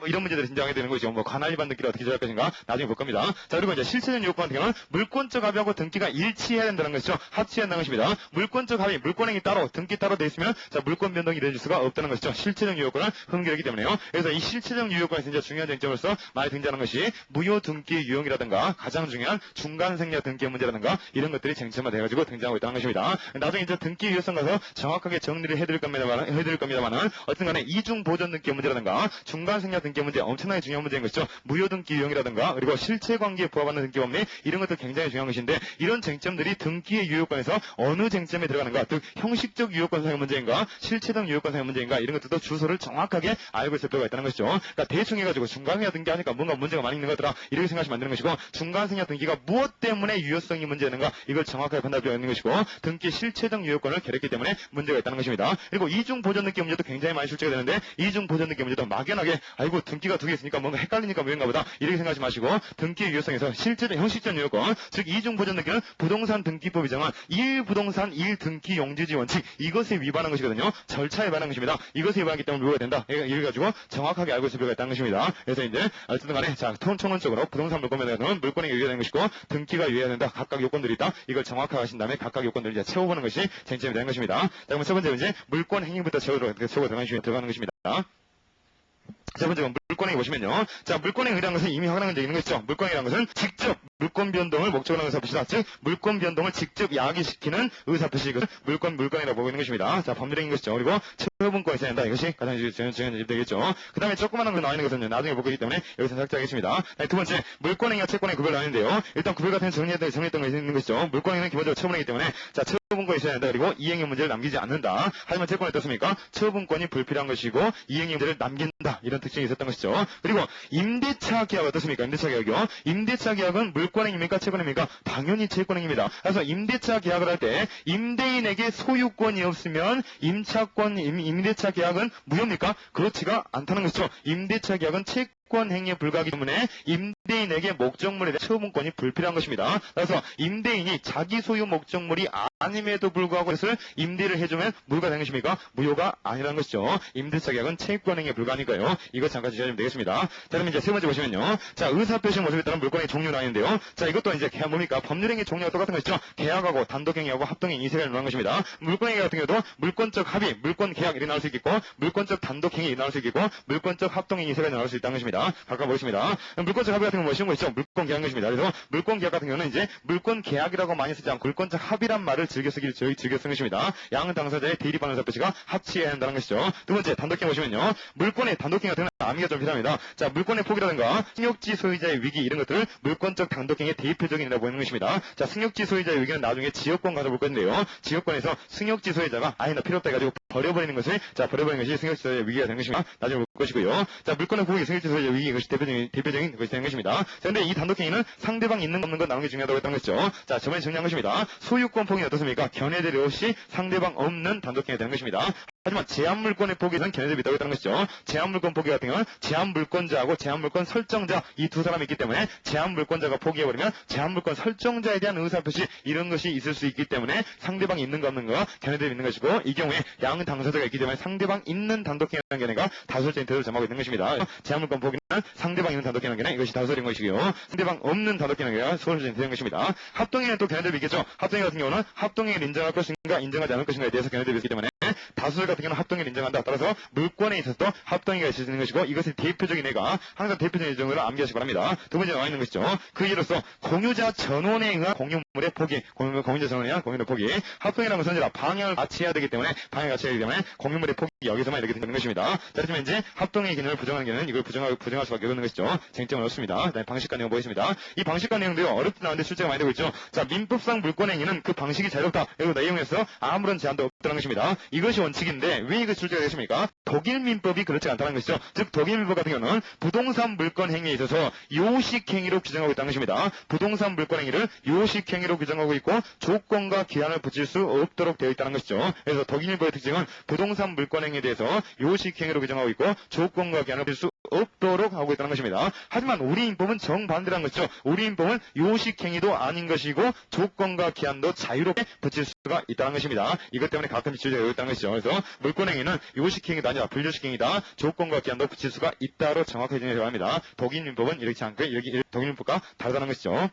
이런 문제들이 등장하게 되는 거죠. 관할 위반 등기를 어떻게 처리할 것인가 나중에 볼 겁니다. 그리고 이제 실체적 요건 같은 경우는 물권적 합의하고 등기가 일치해야 된다는 것이죠. 합치해야 한다는 것입니다. 물권적 합의, 물권행위 따로, 등기 따로 돼 있으면 물권 변동이 이루어질 수가 없다는 것이죠. 실체적 요건은 흠결이기 때문에요. 그래서 이 실체적 요건에서 이제 중요한 쟁점으로서 많이 등장하는 것이 무효 등기 유형이라든가 가장 중요한 중간 생략 등기 문제라든가 이런 것들이 쟁점화 돼가지고 등장하고 있다는 것입니다. 나중에 이제 등기 유효성 가서 정확하게 정리를 해드릴 겁니다만은 어쨌든 간에 이중 보존 등기 문제라든가 중간 생략 등기 문제 엄청나게 중요한 문제인 것이죠. 무효 등기 유형이라든가 그리고 실체관계에 부합하는 등기 법리 이런 것도 굉장히 중요한 것인데 이런 쟁점들이 등기의 유효권에서 어느 쟁점에 들어가는가 즉 형식적 유효권 사용 문제인가 실체적 유효권 사용 문제인가 이런 것들도 주소를 정확하게 알고 있을 필요가 있다는 것이죠. 그러니까 대충 해가지고 중간생략 등기 하니까 뭔가 문제가 많이 있는 거더라 이렇게 생각하시면 안 되는 것이고 중간생략 등기가 무엇 때문에 유효성이 문제였는가 이걸 정확하게 판단할 필요가 있는 것이고 등기 실체적 유효권을 개렸기 때문에 문제가 있다는 것입니다. 그리고 이중 보존 등기 문제도 굉장히 많이 출제가 되는데 이중 보존 등기 문제도 막연하게 아이고 등기가 두 개 있으니까 뭔가 헷갈리니까 무효인가 보다 이렇게 생각하지 마시고 등기의 유효성에서 실제적 형식적 유효권 즉 이중 보존 등기는 부동산 등기법이 정한 1부동산 1등기 용지지 원칙 이것에 위반한 것이거든요. 절차에 위반한 것입니다. 이것에 위반하기 때문에 무효가 된다. 이걸 가지고 정확하게 알고 있을 필요가 있다는 것입니다. 그래서 이제 어쨌든 간에 총론적으로 부동산 물권에 대한 물권이 유효되는 것이고 등기가 유효해야 된다. 각각 요건들이 있다. 이걸 정확하게 하신 다음에 각각 요건들을 이제 채워보는 것이 쟁점이 되는 것입니다. 그러면 첫 번째 이제 물권 행위부터 채워 들어가는 것입니다. 첫 번째 물권행위 보시면요. 물권행위라는 것은 이미 확인한 게 있는 것이죠. 물권행위라는 것은 직접 물권 변동을 목적으로 하는 의사표시다. 즉 물권 변동을 직접 야기시키는 의사표시 이것을 물권이라고 보고 있는 것입니다. 법률행위인 것이죠. 그리고 처분권이 있어야 된다. 이것이 가장 중요한 점 되겠죠. 그 다음에 조그마한 거 나와 있는 것은 나중에 볼 거기 때문에 여기서 삭제하겠습니다. 두 번째 물권행위와 채권행위 구별 나뉘는데요. 일단 구별 같은 정리했던 거 있는 것이죠. 물권행위는 기본적으로 처분이기 때문에 처분권이 있어야 된다. 그리고 이행의 문제를 남기지 않는다. 하지만 채권은 어떻습니까? 처분권이 불필요한 것이고 이행의 문제를 남긴다. 이런 특징이 있었던 것이죠. 그리고 임대차 계약 어떻습니까? 임대차 계약이요. 임대차 계약은 물권행위입니까? 채권행위입니까? 당연히 채권행위입니다. 그래서 임대차 계약을 할 때 임대인에게 소유권이 없으면 임대차 계약은 무효입니까? 그렇지가 않다는 것이죠. 임대차 계약은 채권 행위에 불과하기 때문에 임대인에게 목적물에 대한 처분권이 불필요한 것입니다. 따라서 임대인이 자기 소유 목적물이 아님에도 불구하고 그것을 임대를 해주면 무효가 되는 것입니까? 무효가 아니라는 것이죠. 임대차 계약은 채권행위에 불과하니까요. 이거 잠깐 주시면 되겠습니다. 자, 그러면 이제 세 번째 보시면요. 자, 의사표시 모습에 따른 물권의 종류 나뉘는데요. 자, 이것도 이제 계약 뭡니까? 법률행위 종류가 똑같은 것이죠. 계약하고 단독행위하고 합동행위 이 세 가지를 말하는 것입니다. 물권행위 같은 경우도 물권적 합의, 물권 계약 이렇게 나올 수 있겠고, 물권적 단독행위 나올 수 있겠고, 물권적 합동행위 이 세 가지 나올 수 있다는 것입니다. 각각 보겠습니다. 물권적 합의 같은 경우는 뭐 쉬운 거 있죠? 물권 계약 것입니다. 그래서 물권 계약 같은 경우는 이제 물권 계약이라고 많이 쓰지 않고 물권적 합의란 말을 즐겨 쓰는 것입니다. 양 당사자의 대립하는 의사표시가 합치해야 한다는 것이죠. 두 번째 단독행위 보시면요. 물권의 단독행위 같은 경우는 암기가 좀 필요합니다. 자, 물권의 포기라든가 승역지 소유자의 위기 이런 것들을 물권적 단독행위의 대표적인이라고 보이는 것입니다. 자, 승역지 소유자의 위기는 나중에 지역권 가서 볼 건데요. 지역권에서 승역지 소유자가 나 필요 없다 해가지고 버려버리는 것을 버려버리는 것이 승역지 소유자의 위기가 되는 것입니다. 나중에 볼 것이고요. 자, 물권의 포기 승역지 소유자의 위기 이것이 대표적인 것이 되는 것입니다. 자, 근데 이 단독행위는 상대방 있는 거 없는 거 나오는 게 중요하다고 했던 것이죠. 자, 저번에 정리한 것입니다. 소유권 포기는 어떻습니까? 견해들이 없이 상대방 없는 단독행위가 되는 것입니다. 하지만 제한물권의 포기는 견해들이 있다고 했던 것이죠. 제한물권 포기 같은 경우는 제한물권자하고 제한물권 설정자 이 두 사람이 있기 때문에 제한물권자가 포기해버리면 제한물권 설정자에 대한 의사표시 이런 것이 있을 수 있기 때문에 상대방 있는 거 없는 거 견해들이 있는 것이고 이 경우에 양 당사자가 있기 때문에 상대방 있는 단독행위라는 견해가 다수설적인 대우를 점하고 있는 것입니다. 제한물권 포기는 상대방 있는 단독행위라는 견해 이것이 다수설인 것이고요. 상대방 없는 단독행위가 소설적인 대우인 것입니다. 합동행위는 또 견해들이 있겠죠. 합동행위 같은 경우는 합동행위를 인정할 것인가 인정하지 않을 것인가에 대해서 견해들이 있기 때문에 다수설 같은 경우는 합동행위를 인정한다. 따라서 물권에 있어서도 합동행위가 있을 수 있는 것이고 이것의 대표적인 예가 항상 대표적인 예정으로 암기하시기 바랍니다. 두 번째 나와 있는 것이죠. 그 예로서 공유자 전원에 의한 공유물의 포기, 공유자 전원에 의한 공유물의 포기, 합동행위라는 것은 언제나 방향을 같이 해야 되기 때문에 방향을 같이 해야 되기 때문에 공유물의 포기 여기서만 이렇게 되는 것입니다. 자, 그렇지만 이제 합동행위 개념을 부정하는 경우는 이걸 부정할 수밖에 없는 것이죠. 쟁점은 없습니다. 그다음에 방식과 내용 보겠습니다. 이 방식과 내용도요 어렵게 나오는데 실제가 많이 되고 있죠. 자, 민법상 물권행위는 그 방식이 자유롭다. 이거 내용에서 아무런 제한도 없다는 것입니다. 이것이 원칙인데 왜 이것이 출제가 되겠습니까? 독일 민법이 그렇지 않다는 것이죠. 즉 독일 민법 같은 경우는 부동산 물권 행위에 있어서 요식 행위로 규정하고 있다는 것입니다. 부동산 물권 행위를 요식 행위로 규정하고 있고 조건과 기한을 붙일 수 없도록 되어 있다는 것이죠. 그래서 독일 민법의 특징은 부동산 물권 행위에 대해서 요식 행위로 규정하고 있고 조건과 기한을 붙일 수 없도록 하고 있다는 것입니다. 하지만 우리 민법은 정반대라는 것이죠. 우리 민법은 요식 행위도 아닌 것이고 조건과 기한도 자유롭게 붙일 수가 있다는 것입니다. 이것 때문에 가끔씩 주제가 있다는 것이죠. 그래서 물권 행위는 요식 행위가 아니라 불요식 행위다. 조건과 기한도 붙일 수가 있다로 정확하게 정의해야 합니다. 독일 민법은 이렇지 않고 독일 민법과 다르다는 것이죠.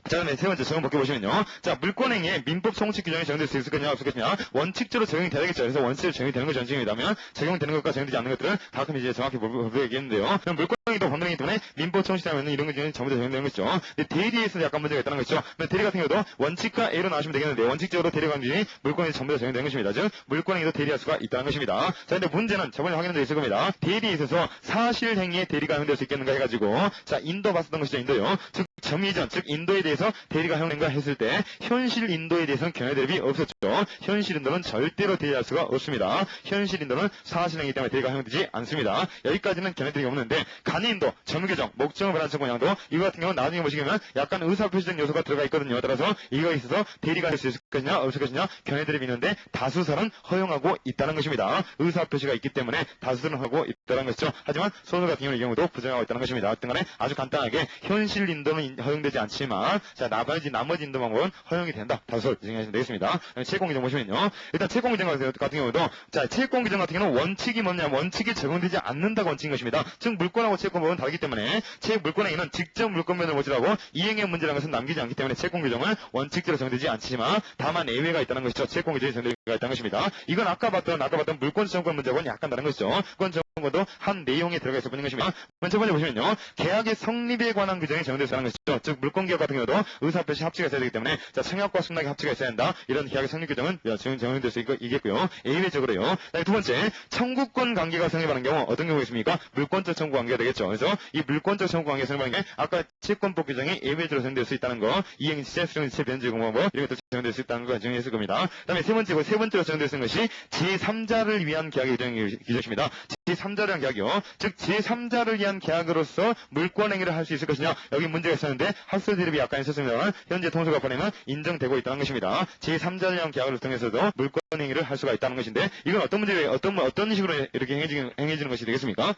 자, 그다음에 세 번째 적용 벗겨보시면요. 자, 물권행위에 민법 총칙 규정이 적용될 수 있을 거냐 없을 것이냐. 원칙적으로 적용이 돼야 되겠죠. 그래서 원칙적으로 적용이 되는 것이 원칙이라면 적용되는 것과 적용되지 않는 것들은 가끔 이제 정확히 법에 얘기했는데요. 그럼 물권행위도 법률행위이기 때문에 민법 총칙이라면 이런 것들은 전부 다 적용되는 것이죠. 근데 대리에서 약간 문제가 있다는 것이죠. 근데 대리 같은 경우도 원칙과 A로 나오시면 되겠는데 원칙적으로 대리관계이 물권행위 전부 다 적용되는 것입니다. 즉 물권행위도 대리할 수가 있다는 것입니다. 자, 근데 문제는 저번에 확인한 적 있을 겁니다. 대리에 있어서 사실행위에 대리가 허용될 수 있겠는가 해가지고 자, 인도 봤었던 것이죠. 인도요. 즉 점이전, 즉 인도에 대해서 대리가 허용된가 했을 때 현실 인도에 대해서는 견해 대립이 없었죠. 현실 인도는 절대로 대리할 수가 없습니다. 현실 인도는 사실행위 때문에 대리가 허용되지 않습니다. 여기까지는 견해 대립이 없는데 간이 인도, 점규정, 목적을 변환 청구량도 이거 같은 경우는 나중에 보시면 약간 의사표시적 요소가 들어가 있거든요. 따라서 이거에 있어서 대리가 할 수 있을 것이냐 없을 것이냐 견해 대립이 있는데 다수설은 허용하고 있다는 것입니다. 의사표시가 있기 때문에 다수설은 하고 있다는 것이죠. 하지만 소설 같은 경우는 이 경우도 부정하고 있다는 것입니다. 어떤 간에 아주 간단하게 현실 인도는 허용되지 않지만 자, 나머지 인도 방법은 허용이 된다. 다수설 정리하시면 되겠습니다. 채권규정 보시면요. 일단 채권규정 같은 경우도 자, 채권규정 같은 경우는 원칙이 뭐냐 원칙이 적용되지 않는다고 원칙인 것입니다. 즉 물권하고 채권법은 다르기 때문에 물권행위는 직접 물권면을 모질하고 이행의 문제라는 것은 남기지 않기 때문에 채권규정은 원칙대로 적용되지 않지만 다만 예외가 있다는 것이죠. 채권규정이 적용되는 예외가 있다는 것입니다. 이건 아까 봤던 물권청구권 문제하고는 약간 다른 것이죠. 물권청구도 한 내용에 들어가 있을 뿐인 것입니다. 먼저 보시면요. 계약의 성립에 관한 규정이 적용되지 않는 것이죠. 즉 물권계약 같은 경우도 의사표시 합치가 있어야 되기 때문에 자, 청약과 승낙의 합치가 있어야 한다. 이런 계약의 성립 규정은 적용될 수 있겠고요. 예외적으로요. 두 번째, 청구권 관계가 성립하는 경우 어떤 경우가 있습니까? 물권적 청구 관계가 되겠죠. 그래서 이 물권적 청구 관계가 성립하는 게 아까 채권법 규정이 예외적으로 적용될 수 있다는 거, 이행시체, 수령시체, 변제공방법 이런 것도 적용될 수 있다는 거 정리했을 겁니다. 그다음에 세 번째로 적용될 수 있는 것이 제3자를 위한 계약의 규정입니다. 제3자를 위한 계약이요. 즉 제3자를 위한 계약으로서 물권행위를 할 수 있을 것이냐. 여기 문제가 있었는데 합수 대립이 약간 있었습니다만 현재 통수가 보내면 인정되고 있다는 것입니다. 제3자를 위한 계약을 통해서도 물권행위를 할 수가 있다는 것인데 이건 어떤 문제에 어떤 식으로 이렇게 행해지는 것이 되겠습니까?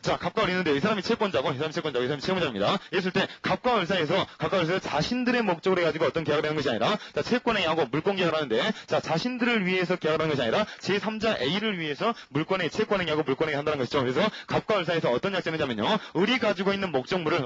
자, 갑과 을이 있는데 이 사람이 채권자고 이 사람이 채권자고 이 사람이 채무자입니다. 이랬을 때 갑과 을 사이에서 자신들의 목적으로 해가지고 어떤 계약을 하는 것이 아니라 자, 채권행위하고 물권 계약을 하는데 자, 자신들을 위해서 계약을 하는 것이 아니라 제3자 A를 위해서 채권행위하고 물권행위 한다는 것이죠. 그래서 갑과 을 사이에서 어떤 약정을 하냐면요. 을이 가지고 있는 목적물을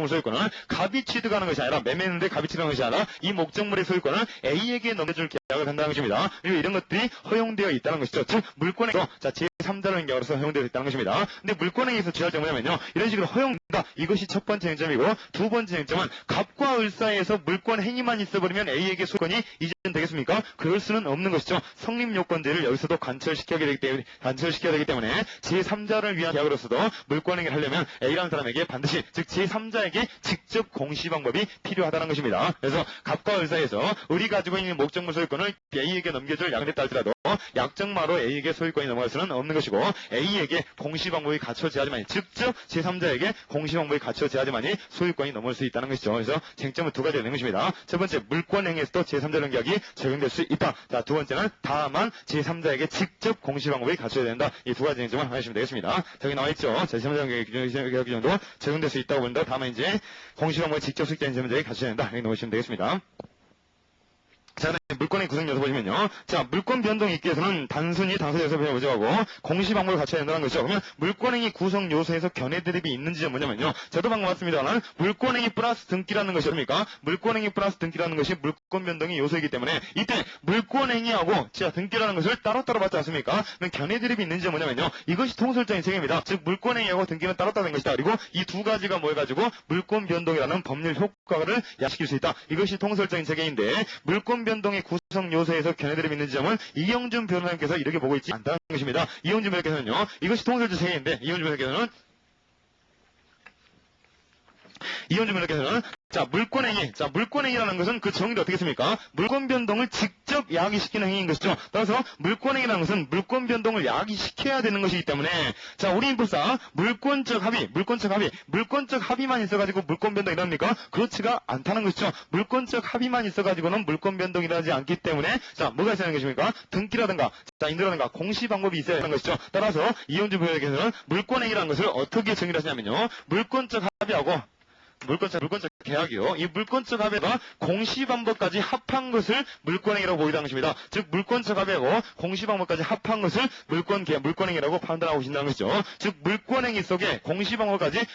소유권을 갑이 취득하는 것이 아니라 매매했는데 갑이 취득하는 것이 아니라 이 목적물의 소유권을 A에게 넘겨줄 계약을 한다는 것입니다. 그리고 이런 것들이 허용되어 있다는 것이죠. 즉 물권행위에서 자, 제3자라는 계약으로서 허용되어 있다는 것입니다. 근데 물권행위에서 주의할 점은 뭐냐면요. 이런 식으로 허용된다. 이것이 첫 번째 쟁점이고 두 번째 쟁점은 갑과 을 사이에서 물권 행위만 있어버리면 A에게 소유권이 이전되겠습니까? 그럴 수는 없는 것이죠. 성립요건제를 여기서도 관철시켜야 되기 때문에 제3자를 위한 계약으로서도 물권 행위를 하려면 A라는 사람에게 반드시 즉 제3자에게 직접 공시 방법이 필요하다는 것입니다. 그래서 갑과 을 사이에서 을이 가지고 있는 목적물 소유권을 A에게 넘겨줄 약정을 했다 할지라도 약정마로 A에게 소유권이 넘어갈 수는 없는 것이고 A에게 공시 방법이 갖춰져야지만이 직접 제3자에게 공시 방법이 갖춰져야지만이 소유권이 넘을 수 있다는 것이죠. 그래서 쟁점은 두 가지가 있는 것입니다. 첫 번째 물권 행위에서도 제3자라는 계약이 적용될 수 있다. 자, 두 번째는 다만 제3자에게 직접 공시 방법이 갖춰야 된다. 이 두 가지 쟁점을 하시면 되겠습니다. 저기 나와 있죠. 제3자 계약 정도 적용될 수 있다고 본다. 다만 이제 공시 방법이 직접 수익되는 제3자에게 갖춰야 된다. 여기 넣으시면 되겠습니다. 자, 물권의 구성 요소 보시면요. 자, 물권 변동 있기에서는 단순히 당사자에서 배워보자고 공시 방법을 갖춰야 된다는 것이죠. 그러면 물권행위 구성 요소에서 견해 대립이 있는지 좀 뭐냐면요. 저도 방금 왔습니다만 물권행위 플러스 등기라는 것이 뭡니까? 물권행위 플러스 등기라는 것이 물권 변동의 요소이기 때문에 이때 물권행위하고 자, 등기라는 것을 따로따로 받지 않습니까? 그럼 견해 대립이 있는지 뭐냐면요. 이것이 통설적인 책임입니다. 즉 물권행위하고 등기는 따로따로 된 것이다. 그리고 이 두 가지가 모여가지고 물권 변동이라는 법률 효과를 야시킬 수 있다. 이것이 통설적인 체계인데 물권 변동의 구성 요소에서 견해들이 있는 지점은 이영준 변호사님께서 이렇게 보고 있지 않다는 것입니다. 이영준 변호사님께서는요. 이것이 통설적 체계인데 이영준 변호사님께서는 자, 물권행위라는 것은 그 정의도 어떻게 씁니까? 물권 변동을 직접 야기시키는 행위인 것이죠. 따라서 물권행위라는 것은 물권 변동을 야기시켜야 되는 것이기 때문에 자, 우리 인법상 물권적 합의만 있어가지고 물권 변동이 일어납니까? 그렇지가 않다는 것이죠. 물권적 합의만 있어가지고는 물권 변동이 일어나지 않기 때문에 자, 뭐가 있어야 하는 것입니까? 등기라든가 자, 인도라든가 공시 방법이 있어야 하는 것이죠. 따라서 이현주 변호사께서는 물권행위라는 것을 어떻게 정의를 하시냐면요. 물권적 합의하고 물권적 계약이요. 이 물권적 합의가 공시 방법까지 합한 것을 물권행위라고 보이다는 것입니다. 즉 물권적 합의하고 공시 방법까지 합한 것을 물권행위라고 판단하고 계신다는 것이죠. 즉 물권행위 속에 공시 방법까지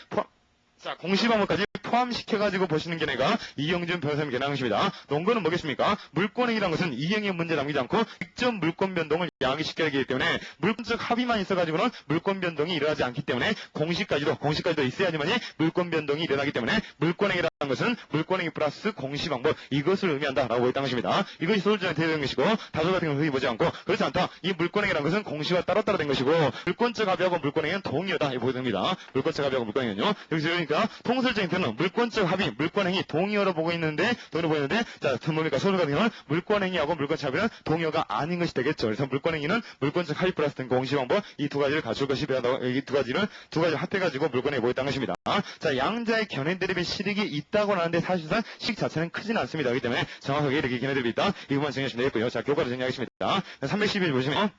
포함시켜가지고 보시는 견해가 이영준 변호사님 견해한 것입니다. 논거는 뭐겠습니까? 물권행위라는 것은 이행의 문제 남기지 않고 직접 물권 변동을 야기시켜야 하기 때문에 물권적 합의만 있어가지고는 물권 변동이 일어나지 않기 때문에 공시까지도 있어야지만이 물권 변동이 일어나기 때문에 물권행위라는 것은 물권행위 플러스 공시 방법 이것을 의미한다라고 했다는 것입니다. 이것이 소설전에 되는 것이고 다소 같은 경우는 보지 않고 그렇지 않다. 이 물권행위라는 것은 공시와 따로따로 된 것이고 물권적 합의하고 물권행위는 동의어다. 이렇게 보여집니다. 물권적 합의하고 물권행위는요. 여기서 그러니까 통설적인 표현은 물권적 합의, 물권행위 동의어로 보고 있는데 자, 뭡니까? 소설 같은 경우는 물권행위하고 물권적 합의는 동의어가 아닌 것이 되겠죠. 그래서 물권행위는 물권적 합의 플러스 등 공시 방법 이 두 가지를 갖출 것이 필요하다고 이 두 가지를 합해가지고 물권행위 보였다는 것입니다. 자, 양자의 견해 대립의 실익이 있다고 하는데 사실상 식 자체는 크지는 않습니다. 그렇기 때문에 정확하게 이렇게 견해 대립이 있다. 이 부분 정리하시면 되겠고요. 자, 교과를 정리하겠습니다. 311 보시면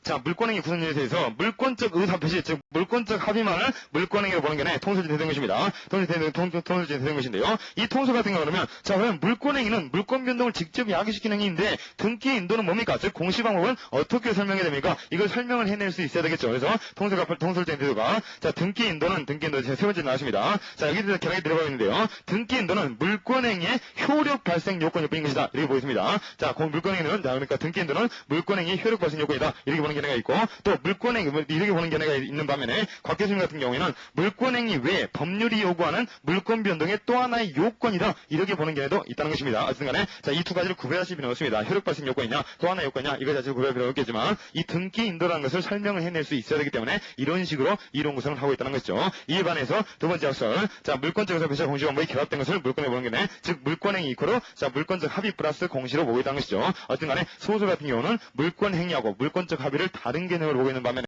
자, 물권행위 구성요소에 대해서 물권적 의사표시, 즉 물권적 합의만을 물권행위로 보는 게 통설이 되는 것입니다. 통설이 되는 것인데요. 이 통설 같은 경우는 자, 그러면 물권행위는 물권 변동을 직접 야기시키는 행위인데 등기 인도는 뭡니까? 즉 공시 방법은 어떻게 설명해야 됩니까? 이걸 설명을 해낼 수 있어야 되겠죠. 그래서 통설적인 태도가 자, 등기 인도는 세 번째 나왔습니다. 자, 여기 대해서 견해가 들어가 있는데요. 등기 인도는 물권행위의 효력 발생 요건일 뿐인 것이다. 이렇게 보겠습니다. 자, 물권행위는 그러니까 등기 인도는 물권행위의 효력 발생 요건이다. 이렇게 보는 견해가 있고 또 물권행위 이렇게 보는 견해가 있는 반면에 곽교수님 같은 경우에는 물권행위 외에 법률이 요구하는 물권 변동의 또 하나의 요건이다. 이렇게 보는 견해도 있다는 것입니다. 어쨌든 간에 자, 이 두 가지를 구별하실 필요는 없습니다. 효력 발생 요건이냐 또 하나의 요건이냐 이거 자체를 구별할 필요는 없겠지만 이 등기 인도라는 것을 설명을 해낼 수 있어야 되기 때문에 이런 식으로 이론 구성을 하고 있다는 것이죠. 이에 반해서 두 번째 학설 자, 물권적 의사표시와 공시 방법이 결합된 것을 물권에 보는 견해 즉 물권행위 이코로 자, 물권적 합의 플러스 공시로 보고 있다는 것이죠. 어쨌든 간에 소설 같은 경우는 물권 행위하고 물권적 합의를 다른 개념으로 보고 있는 반면에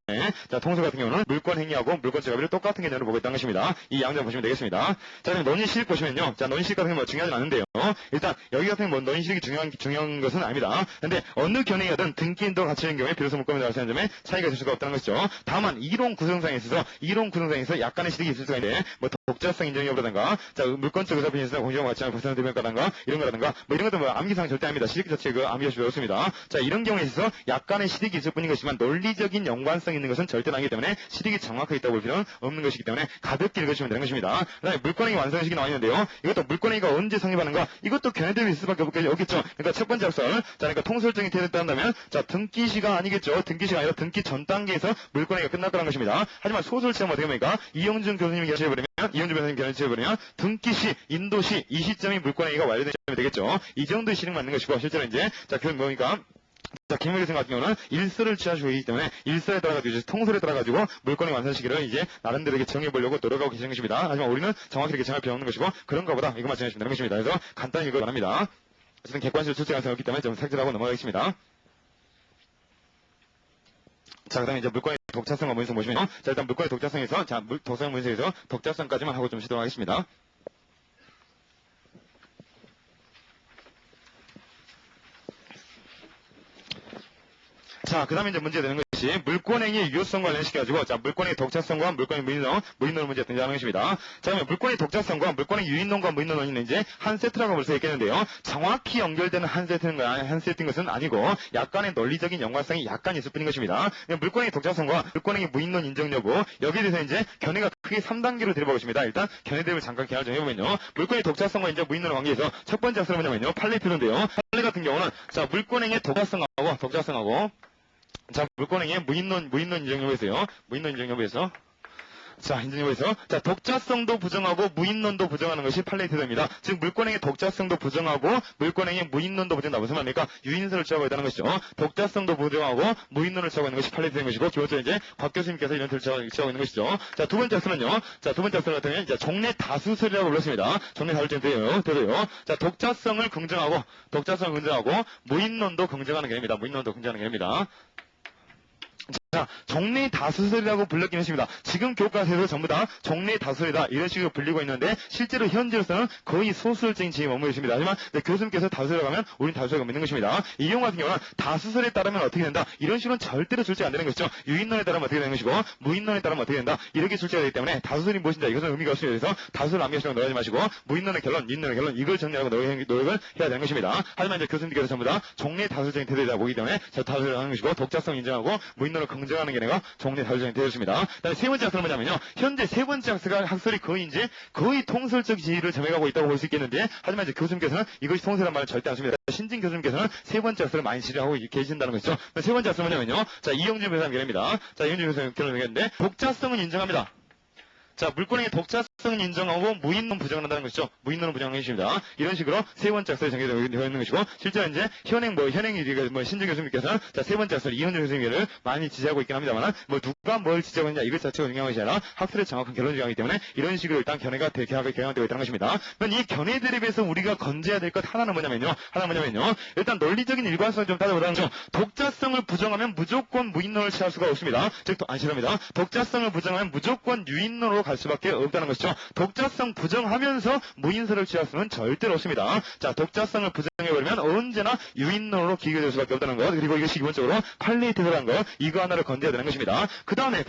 자, 통설 같은 경우는 물권 행위하고 물권 지갑을 똑같은 개념으로 보고 있다는 것입니다. 이 양장 보시면 되겠습니다. 자, 그럼 논의시익 보시면요. 자, 논의시익 같은 경우 뭐 중요하지 않은데요. 일단 여기 같은 경우 뭐 논의시익이 중요한 것은 아닙니다. 근데 어느 견해이든 등기인도 같이 있는 경우에 비로소 물권이 나올 수 있는 점에 차이가 있을 수가 없다는 것이죠. 다만 이론 구성상에 있어서 약간의 실익이 있을 수가 있는데 뭐 독자성 인정 여부라든가 자, 물권적 의사 표시에서 공정과 같이 하는 부산 대변가든가 이런 거라든가 뭐 이런 것도 뭐 암기상 절대 아닙니다. 실익 자체 그 암기하실 수 없습니다. 자, 이런 경우에 있어서 약간의 실익이 있을 뿐인 것이지만 논리적인 연관성 있는 것은 절대 아니기 때문에 실익이 정확하게 있다고 볼 필요는 없는 것이기 때문에 가볍게 읽으시면 되는 것입니다. 그다음에 물권행위 완성식이 나와 있는데요. 이것도 물권행위가 언제 성립하는가? 이것도 견해대로 있을 수밖에 없겠죠. 그러니까 첫 번째 학설, 자, 그러니까 통설적인 태도에 따른다면, 자, 등기시가 아니겠죠. 등기시가 아니라 등기 전 단계에서 물권행위가 끝날 거라는 것입니다. 하지만 소설처럼 어떻게 보니까 이영준 교수님이 결정해버리면, 이영준 변호사님이 결정해버리면 등기시, 인도시 이 시점이 물권행위가 완료된 시점이 되겠죠. 이 정도의 실익 맞는 것이고 실제로 이제 자, 그 뭡니까? 자, 김영일 교수님 같은 경우는 일설을 취하시고 있기 때문에 일설에 따라가지고 통설에 따라가지고 물권의 완성 시기를 이제 나름대로 이렇게 정해보려고 노력하고 계시는 것입니다. 하지만 우리는 정확히 이렇게 정할 필요 없는 것이고 그런가 보다 이것만 정해주시면 되는 것입니다. 그래서 간단히 이걸 바랍니다. 어쨌든 객관식으로 출제가 없기 때문에 좀 삭제하고 넘어가겠습니다. 자, 그 다음에 이제 물권의 독자성과 무인성 보시면요. 자, 일단 물권의 독자성에서, 자, 독자성 무인성에서 독자성까지만 하고 좀 시도하겠습니다. 자, 그 다음에 이제 문제 되는 것이 물권행위 유효성 관련시켜가지고, 자, 물권의 독자성과 물권의 무인론 문제 등장하는 것입니다. 자, 그러면 물권의 독자성과 물권의 유인론과 무인론은 이제 한 세트라고 볼 수 있겠는데요. 정확히 연결되는 한 세트인 것은 아니고, 약간의 논리적인 연관성이 약간 있을 뿐인 것입니다. 물권의 독자성과 물권의 무인론 인정 여부, 여기에 대해서 이제 견해가 크게 3단계로 들어보겠습니다. 일단 견해들을 잠깐 개할 좀 해보면요. 물권의 독자성과 이제 무인론의 관계에서 첫 번째 학설은 뭐냐면요. 판례 필요인데요. 판례 같은 경우는, 자, 물권행위의 독자성하고, 자, 물권행위의 무인론 인정 여부에서요. 무인론 인정 여부에서. 자, 인정 여부에서. 자, 독자성도 부정하고 무인론도 부정하는 것이 판례의 태도입니다. 즉, 물권행위의 독자성도 부정하고 물권행위의 무인론도 부정한다. 무슨 말입니까? 유인설을 취하고 있다는 것이죠. 독자성도 부정하고 무인론을 취하고 있는 것이 판례의 태도인 것이고, 기본적으로 이제 곽 교수님께서 이런 틀을 취하고 있는 것이죠. 자, 두 번째 학설은요. 자, 두 번째 학설 같은 경우는 이제 종래 다수설이라고 불렀습니다. 종래 다수설이 태도요. 자, 독자성을 긍정하고 무인론도 긍정하는 개념입니다. 무인론도 긍정하는 개념입니다. 자, 종래 다수설이라고 불렸긴 했습니다. 지금 교과서에서 전부 다 종래 다수설이다 이런 식으로 불리고 있는데 실제로 현재로서는 거의 소수설적인 지위에 머물러 있습니다. 하지만 교수님께서 다수설이라고 하면 우리는 다수설가 믿는 것입니다. 이 경우 같은 경우는 다수설에 따르면 어떻게 된다? 이런 식으로는 절대로 출제가 안 되는 것이죠. 유인론에 따르면 어떻게 되는 것이고 무인론에 따르면 어떻게 된다? 이렇게 출제가 되기 때문에 다수설이 무엇인가 이것은 의미가 없습니다. 그래서 다수설 암기하시려고 노력하지 마시고 무인론의 결론, 유인론의 결론 이걸 정리하고 노력을 해야 되는 것입니다. 하지만 이제 교수님께서 전부 다 종래 다수설적인 태도이다 보기 때문에 다수설을 하는 것이고 독자성 인정하고 무인론을 긍정하는 게 내가 종래 다수설적인 태도였습니다. 그다음에 세 번째 학설은 뭐냐면요. 현재 세 번째 학설이 거의 통설적 지위를 점해가고 있다고 볼 수 있겠는데 하지만 이제 교수님께서는 이것이 통설이라는 말을 절대 안 씁니다. 신진 교수님께서는 세 번째 학설을 많이 지적하고 계신다는 것이죠. 세 번째 학설은 뭐냐면요. 자, 이영준 변호사님 결론입니다. 자, 이영준 변호사님 결론이겠는데 독자성은 인정합니다. 자, 물권행위 독자성은 인정하고 무인론 부정을 한다는 것이죠. 무인론은 부정하는 것입니다. 이런 식으로 세 번째 학설이 정해되어 있는 것이고, 실제로 이제 신진 교수님께서는 자, 세 번째 학설 이현준 교수님을 많이 지지하고 있긴 합니다만, 누가 뭘 지지하고 있느냐 이것 자체가 중요한 것이 아니라 학설의 정확한 결론이 중요하기 때문에 이런 식으로 일단 견해가 개혁되고 있다는 것입니다. 그럼 이 견해 대립에서 우리가 건져야 될 것 하나는 뭐냐면요. 일단 논리적인 일관성을 좀 따져보자는 거죠. 독자성을 부정하면 무조건 무인론을 취할 수가 없습니다. 즉, 안실합니다. 독자성을 부정하면 무조건 유인론으로 갈 수밖에 없다는 것이죠. 독자성 부정하면서 무인설을 취할 수는 절대로 없습니다. 자, 독자성을 부정해버리면 언제나 유인론으로 기계될 수밖에 없다는 것. 그리고 이것이 기본적으로 판례의 태도라는 것. 이거 하나를 건져야 되는 것입니다. 그 다음에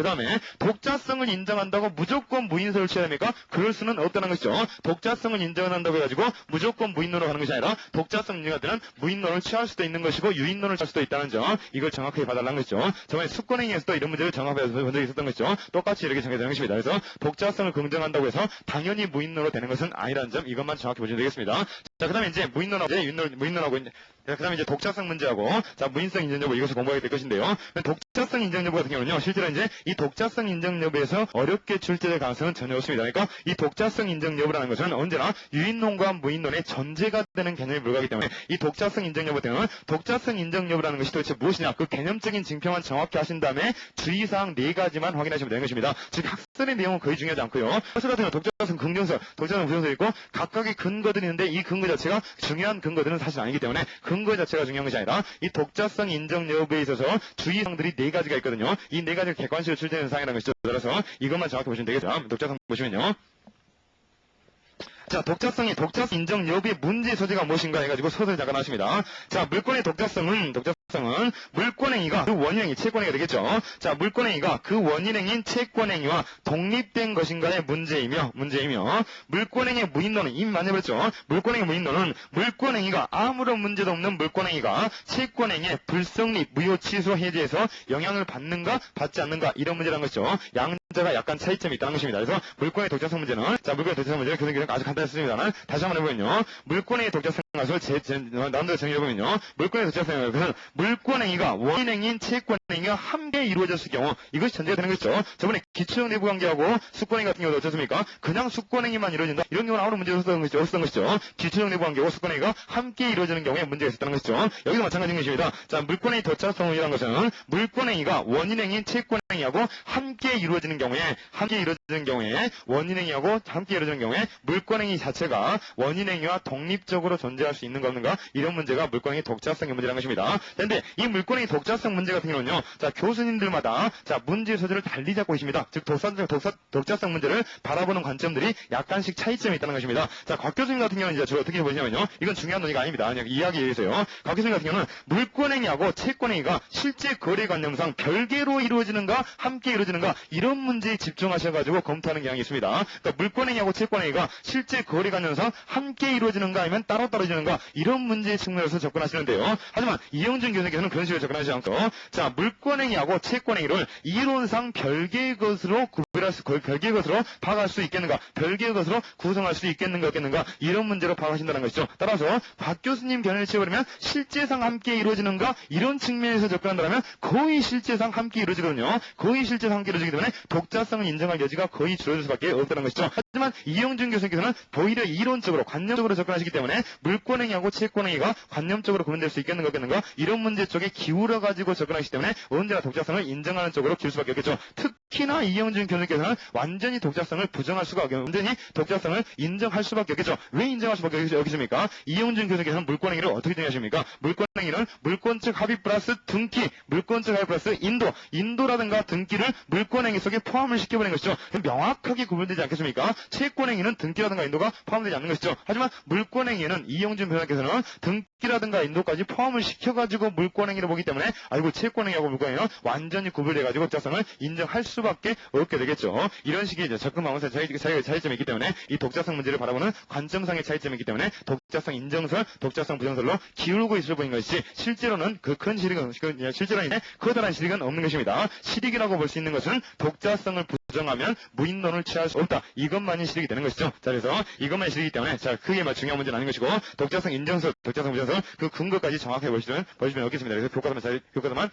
독자성을 인정한다고 무조건 무인설을 취해야 됩니까? 그럴 수는 없다는 것이죠. 독자성을 인정한다고 해가지고 무조건 무인론으로 가는 것이 아니라 독자성 인정할 때는 무인론을 취할 수도 있는 것이고 유인론을 취할 수도 있다는 점. 이걸 정확하게 봐달라는 것이죠. 저번에 수권행위에서도 이런 문제를 정확하게 본 적이 있었던 것이죠. 똑같이 이렇게 정해되는 것입니다. 그래서 독자성을 긍정한다고 해서 당연히 무인론으로 되는 것은 아니라는 점 이것만 정확히 보시면 되겠습니다. 자, 그다음에 이제 무인론하고 그다음에 이제 독자성 문제하고 자, 무인성 인정 여부 이것을 공부하게 될 것인데요. 독자성 인정 여부 같은 경우는요. 실제로 이제 이 독자성 인정 여부에서 어렵게 출제될 가능성은 전혀 없습니다. 그러니까 이 독자성 인정 여부라는 것은 언제나 유인론과 무인론의 전제가 되는 개념에 불과하기 때문에 이 독자성 인정 여부 때는 독자성 인정 여부라는 것이 도대체 무엇이냐 그 개념적인 징표만 정확히 하신 다음에 주의사항 4가지만 확인하시면 되는 것입니다. 즉 학설의 내용은 거의 중요하지 않고요. 학설 같은 경우 독자성 긍정설, 독자성 부정설이 있고 각각의 근거들이 있는데 이 근거 자체가 중요한 근거들은 사실 아니기 때문에 그 근거 자체가 중요한 것이 아니라 이 독자성 인정 여부에 있어서 주의사항들이 4가지가 있거든요. 이 4가지가 객관식으로 출제되는 사항이라는 것이죠. 따라서 이것만 정확히 보시면 되겠죠. 독자성 보시면요. 자, 독자성 인정 여부의 문제 소지가 무엇인가 해가지고 서술을 잠깐 하십니다. 자, 물권의 독자성은 물권행위가 그 원인행위, 채권행위가 되겠죠. 자, 물권행위가 그 원인행위인 채권행위와 독립된 것인가의 문제이며, 물권행위의 무인론은 이미 만나봤죠. 물권행위 무인론은 물권행위가 아무런 문제도 없는 물권행위가 채권행위의 불성립, 무효, 취소, 해제에서 영향을 받는가, 받지 않는가, 이런 문제라는 것이죠. 양자가 약간 차이점이 있다는 것입니다. 그래서 물권의 독자성 문제는, 교수님 아주 간단했습니다만, 다시 한번 해보면요. 물권의 독자성 것을 나름대로 정의해보면요. 물권의 독자성은 것은 물권행위가 원인행위인 채권행위가 함께 이루어졌을 경우, 이것이 전제가 되는 것이죠. 저번에 기초형 내부 관계하고 수권행위 같은 경우도 어떻습니까? 그냥 수권행위만 이루어진다. 이런 경우는 아무런 문제가 없었던 것이죠. 기초형 내부 관계하고 수권행위가 함께 이루어지는 경우에 문제가 있었다는 것이죠. 여기도 마찬가지인 것입니다. 자, 물권행위 독자성이라는 것은 물권행위가 원인행위인 채권행위하고 함께 이루어지는 경우에 원인행위하고 함께 이루어지는 경우에 물권행위 자체가 원인행위와 독립적으로 존재할 수 있는가 없는가, 이런 문제가 물권행위 독자성의 문제라는 것입니다. 그런데 이 물권행위 독자성 문제 같은 경우는요, 자, 교수님들마다 자, 문제 소지를 달리 잡고 있습니다. 즉, 독자성 문제를 바라보는 관점들이 약간씩 차이점이 있다는 것입니다. 자, 곽 교수님 같은 경우는 이제 어떻게 보시냐면요, 이건 중요한 논의가 아닙니다. 그냥 이야기에 의해서요. 곽 교수님 같은 경우는 물권행위하고 채권행위가 실제 거래 관념상 별개로 이루어지는가, 함께 이루어지는가, 이런 문제에 집중하셔가지고 검토하는 경향이 있습니다. 그러니까 물권행위하고 채권행위가 실제 거래 관념상 함께 이루어지는가, 아니면 따로 이루어지는가, 이런 문제의 측면에서 접근하시는데요. 하지만 이영준 교수님께서는 그런 식으로 접근하지 않고, 자, 물권행위하고 채권행위를 이론상 별개의 것으로 별개의 것으로 파악할 수 있겠는가, 별개의 것으로 구성할 수 있겠는가, 없겠는가, 이런 문제로 파악하신다는 것이죠. 따라서 박 교수님 견해를 채워버리면 실제상 함께 이루어지는가, 이런 측면에서 접근한다면 거의 실제상 함께 이루어지거든요. 거의 실제상 함께 이루어지기 때문에 독자성을 인정할 여지가 거의 줄어들 수밖에 없다는 것이죠. 하지만 이영준 교수님께서는 오히려 이론적으로, 관념적으로 접근하시기 때문에 물권행위하고 채권행위가 관념적으로 구분될 수 있겠는가, 없겠는가, 이런 문제 쪽에 기울어가지고 접근하시기 때문에 언제나 독자성을 인정하는 쪽으로 기울 수밖에 없겠죠. 특히나 이영준 교수님께서는 완전히 독자성을 부정할 수가 없겠죠. 완전히 독자성을 인정할 수밖에 없겠죠. 왜 인정할 수밖에 없겠습니까? 이영준 교수님께서는 물권행위를 어떻게 정의하십니까? 물권행위는 물권적 합의 플러스 등기, 물권적 합의 플러스 인도라든가 등기를 물권행위 속에 포함을 시켜버린 것이죠. 명확하게 구분되지 않겠습니까? 채권행위는 등기라든가 인도가 포함되지 않는 것이죠. 하지만 물권행위는 이영준 변호사께서는 등기라든가 인도까지 포함을 시켜가지고 물권행위를 보기 때문에, 아이고, 채권행위하고 물권행위는 완전히 구분돼가지고 독자성을 인정할 수밖에 없게 되겠죠. 이런 식의 이제 접근 방법에 차이점이 있기 때문에, 이 독자성 문제를 바라보는 관점상의 차이점이 있기 때문에 독자성 인정설, 독자성 부정설로 기울고 있을 뿐인 것이지, 실제로는 그 큰 실익은, 실제로는 커다란 실익은 없는 것입니다. 실익이라고 볼 수 있는 것은 독자성을 부정하면 무인론을 취할 수 없다, 이것만이 실익이 되는 것이죠. 자, 그래서 이것만이 실익이기 때문에, 자, 크게 중요한 문제는 아닌 것이고, 독자성 인정설, 독자성 부정설, 그 근거까지 정확하게 보시면 없겠습니다. 그래서 교과서만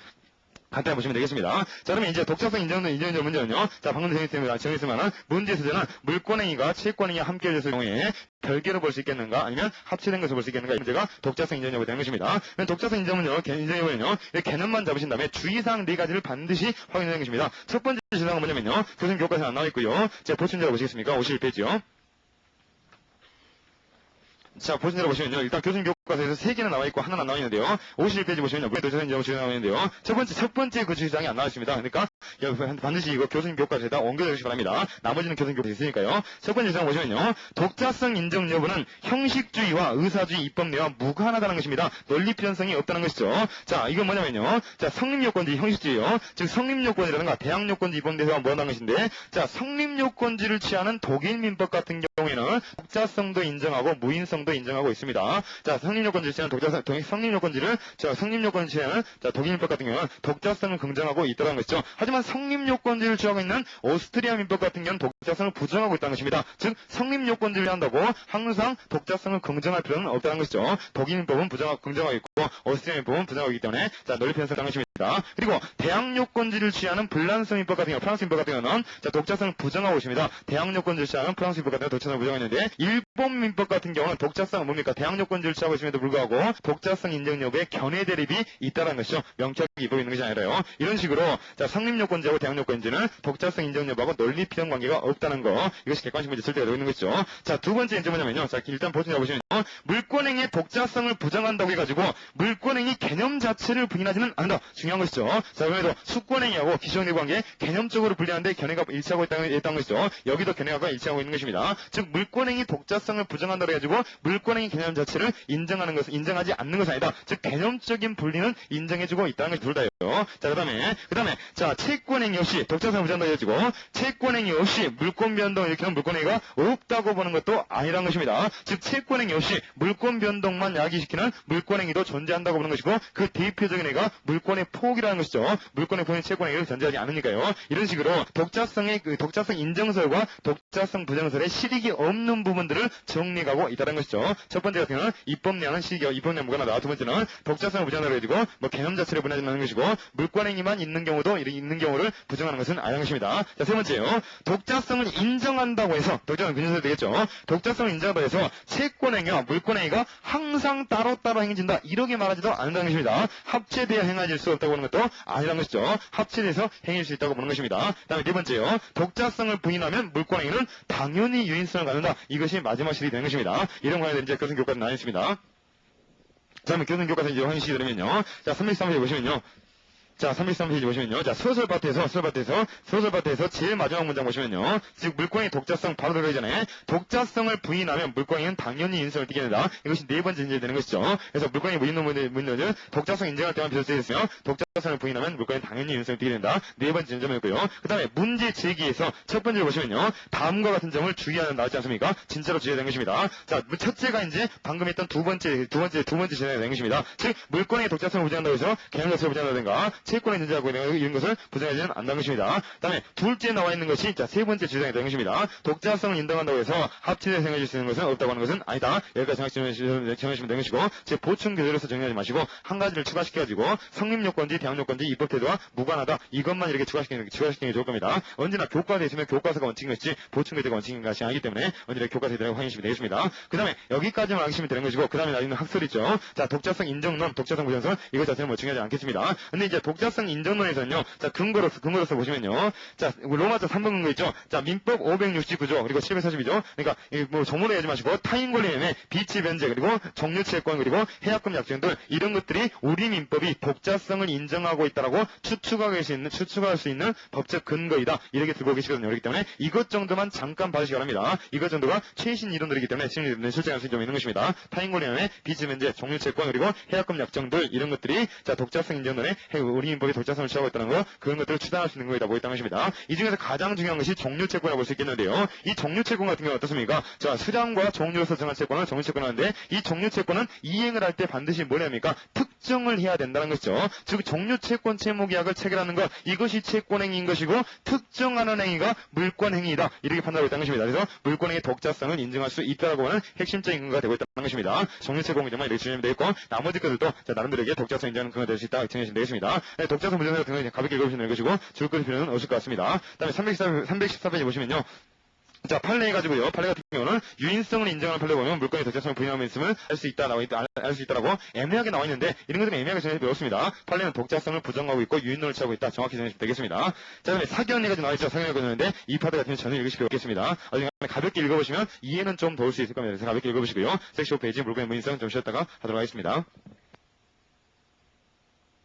간단히 보시면 되겠습니다. 자, 그러면 이제 독자성 인정 문제는요. 자, 방금 정했을 만한 문제 소재는 물권행위가 채권행위와 함께 이루어졌을 경우에 별개로 볼 수 있겠는가, 아니면 합치된 것을 볼 수 있겠는가, 이 문제가 독자성 인정 여부에 대한 것입니다. 독자성 인정 여부는요, 개념만 잡으신 다음에 주의사항 4가지를 반드시 확인하는 것입니다. 첫 번째 주의사항은 뭐냐면요, 교수님 교과서에 안 나와 있고요. 제가 보충자로 보시겠습니까? 51페이지요. 자, 보시면 보시면요. 일단 교수님 교과서에서 3개는 나와 있고 하나는 안 나와 있는데요. 51페이지 보시면요. 독자성 인정 주의사항이 나와 있는데요. 첫 번째 그 주의사항이 안 나와 있습니다. 그러니까 반드시 이거 교수님 교과서에다 옮겨주시기 바랍니다. 나머지는 교수님 교과서에 있으니까요. 첫 번째 주의사항 보시면요. 독자성 인정 여부는 형식주의와 의사주의 입법 내와 무관하다는 것입니다. 논리 필연성이 없다는 것이죠. 자, 이건 뭐냐면요. 자, 성립요건지 형식주의요. 즉, 성립요건이라든가 대항요건지 입법대에서 뭐한다는 것인데, 자, 성립요건지를 취하는 독일 민법 같은 경우에는 독자성도 인정하고 무인성도 인정하고 있습니다. 자, 성립요건지를 취하는 성립요건지를 취하는 독일 민법 같은 경우는 독자성을 긍정하고 있다는 것이죠. 하지만 성립요건지를 취하고 있는 오스트리아 민법 같은 경우는 독자성을 부정하고 있다는 것입니다. 즉, 성립요건지를 한다고 항상 독자성을 긍정할 필요는 없다는 것이죠. 독일 민법은 긍정하고 있고 오스트리아 민법은 부정하고 있기 때문에, 자, 논리 편성이 있다는 것입니다. 그리고 대항요건지를 취하는 불란서 민법 같은 경우, 프랑스 민법 같은 경우는, 자, 독자성을 부정하고 있습니다. 대항요건지를 취하는 프랑스 민법 같은 경우 독자성을 부정하고 있는데, 일본 민법 같은 경우는 독자성은 뭡니까? 대항요건지를 취하고 것임에도 불구하고 독자성 인정 여부에 견해 대립이 있다는 것이죠. 명쾌하게 이루어지고 있는 것이 아니라요. 이런 식으로 자 성립요건제하고 대항요건제는 독자성 인정 여부하고 논리 필연 관계가 없다는 거 이것이 객관식 문제 쓸 때가 되고 있는 것이죠. 자 두 번째 이제 뭐냐면요. 자 일단 보시면 물권행위의 독자성을 부정한다고 해가지고 물권행위 개념 자체를 부인하지는 않는다. 중요한 것이죠. 자 그래서 수권행위하고 기존의 관계 개념적으로 분리하는데 견해가 일치하고 있다는 것이죠. 여기도 견해가 일치하고 있는 것입니다. 즉 물권행위 독자성을 부정한다고 해가지고 물권행위 개념 자체를 인정하지 않는 것은 아니다. 즉 개념적인 분리는 인정해주고 있다는 것이 둘 다예요. 자 그다음에 자 채권행위 없이 독자성을 부정한다고 해가지고 채권행위 없이 물권 변동 이렇게 하면 물권행위가 없다고 보는 것도 아니라는 것입니다. 즉 채권행위 없이 물권 변동만 야기시키는 물권행위도 존재한다고 보는 것이고 그 대표적인 애가 물권의 포기라는 것이죠. 물권의 포기는 채권행위를 존재하지 않으니까요. 이런 식으로 독자성 인정설과 독자성 부정설의 실익이 없는 부분들을 정리하고 있다는 것이죠. 첫 번째 같은 경우는 입법량은 입법량 무관하다. 두 번째는 독자성을 부정하라고 해가지고 개념 자체를 분하지 않는 것이고 물권행위만 있는 경우를 부정하는 것은 아닌 것입니다. 자, 세 번째요. 독자성을 인정한다고 해서 독자성 근저설 되겠죠. 독자성을 인정한다고 해서 채권행위와 물권행위가 항상 따로따로 행해진다. 이렇게 말하지도 않는다는 것입니다. 합체되어 행해질 수 없다고 보는 것도 아니라는 것이죠. 합체돼서 행해질 수 있다고 보는 것입니다. 다음에 네 번째요. 독자성을 부인하면 물권행위는 당연히 유인성을 갖는다. 이것이 마지막 실이 되는 것입니다. 이런 관련된 이제 교수교과는 나뉘었습니다. 자, 그러면 교수교과서 이제 확인시켜 드리면요. 자, 313페이지 보시면요. 자, 313페이지 보시면요. 자, 소설밭에서 제일 마지막 문장 보시면요. 즉, 물권의 독자성 바로 들어가기 전에 독자성을 부인하면 물권은 당연히 인성을 띠게 된다. 이것이 네 번째 인정이 되는 것이죠. 그래서 물권이 무인는 문제는 독자성 인정할 때만 비롯되어 독자성을 부인하면 물권은 당연히 인성을 띠게 된다. 네 번째 인정이고요. 그 다음에 문제 제기에서 첫 번째로 보시면요. 다음과 같은 점을 주의하는 나오지 않습니까? 진짜로 주의해야 되는 것입니다. 자, 첫째가 이제 방금 했던 두 번째 진행이 되는 것입니다. 즉, 물권의 독자성을 부정한다고 해서 개념 자체를 부정한다든가 채권에 존재하고 있는 이런 것을 부정하지는 않는 것입니다. 다음에 둘째 나와 있는 것이 자, 세 번째 주장이 되는 것입니다. 독자성을 인정한다고 해서 합치되어 생각해줄 수 있는 것은 없다고 하는 것은 아니다. 여기까지 정하시면 되는 것이고 제 보충 교재로서 정리하지 마시고 한 가지를 추가시켜가지고 성립요건지 대항요건지 입법태도와 무관하다. 이것만 이렇게 추가시키는 게 좋을 겁니다. 언제나 교과서에 있으면 교과서가 원칙인 것이지 보충 교재가 원칙인 것이 아니기 때문에 언제나 교과서에 대한 확인하시면 되겠습니다. 그 다음에 여기까지만 하시면 되는 것이고 그 다음에 나있는 학설 있죠. 자, 독자성 인정론, 독자성 부정설 이것 자체는 뭐 중요하지 않겠습니다. 근데 이제 독자성 인정론에서는요. 자, 근거로서 보시면요. 자, 로마서 3번 근거 있죠. 자, 민법 569조 그리고 740이죠. 그러니까 뭐 정문에 하지 마시고 타인권리임의 비치 변제 그리고 종료채권 그리고 해약금 약정 등 이런 것들이 우리 민법이 독자성을 인정하고 있다라고 추측할 수 있는 법적 근거이다. 이렇게 들고 계시거든요. 그렇기 때문에 이것 정도만 잠깐 봐주시기 바랍니다. 이것 정도가 최신 이론들이기 때문에 실제할 수 있는 것입니다. 타인권리임의 비치 변제, 종료채권 그리고 해약금 약정들 이런 것들이 자, 독자성 인정론에 우리 민법이 독자성을 취하고 있다는 거 그런 것들을 추단할 수 있는 거이다 보였다는 것입니다. 이 중에서 가장 중요한 것이 종료채권이라고 볼 수 있겠는데요. 이 종료채권 같은 경우는 어떻습니까? 자, 수량과 종료로서 정한 채권은 종료채권 하는데 이 종료채권은 이행을 할 때 반드시 뭐냐입니까? 특정을 해야 된다는 것이죠. 즉 종료채권 채무계약을 체결하는 것 이것이 채권행위인 것이고 특정하는 행위가 물권행위이다. 이렇게 판단하고 있다는 것입니다. 그래서 물권행위의 독자성을 인정할 수 있다라고 하는 핵심적인 근거가 되고 있다는 것입니다. 종료채권 규정만 이렇게 주시면 되겠고 나머지 것들도 자, 나름대로에게 독자성 인정하는 근거가 될 수 있다. 정해주시면 되겠습니다. 네, 독자성 문제 같은 경우는 가볍게 읽어보시면 되는 것이고 줄 것일 필요는 없을 것 같습니다. 다음에 314페이지 보시면요. 자, 판례 가지고요. 판례 같은 경우는 유인성을 인정하는 판례 보면 물권의 독자성을 부인하면 있음을 알 수 있다라고 애매하게 나와 있는데 이런 것들은 애매하게 정해서 배웠습니다. 판례는 독자성을 부정하고 있고 유인론을 취하고 있다. 정확히 정해주시면 되겠습니다. 자, 그다음에 사견례가 나와 있죠. 사견례가 있는데 이 파트 같은 경우는 전혀 읽으실 필요 없겠습니다. 어중간에 가볍게 읽어보시면 이해는 좀 도울 수 있을 겁니다. 그래서 가볍게 읽어보시고요. 섹시 5페이지 물권의 무인성 좀 쉬었다가 하도록 하겠습니다.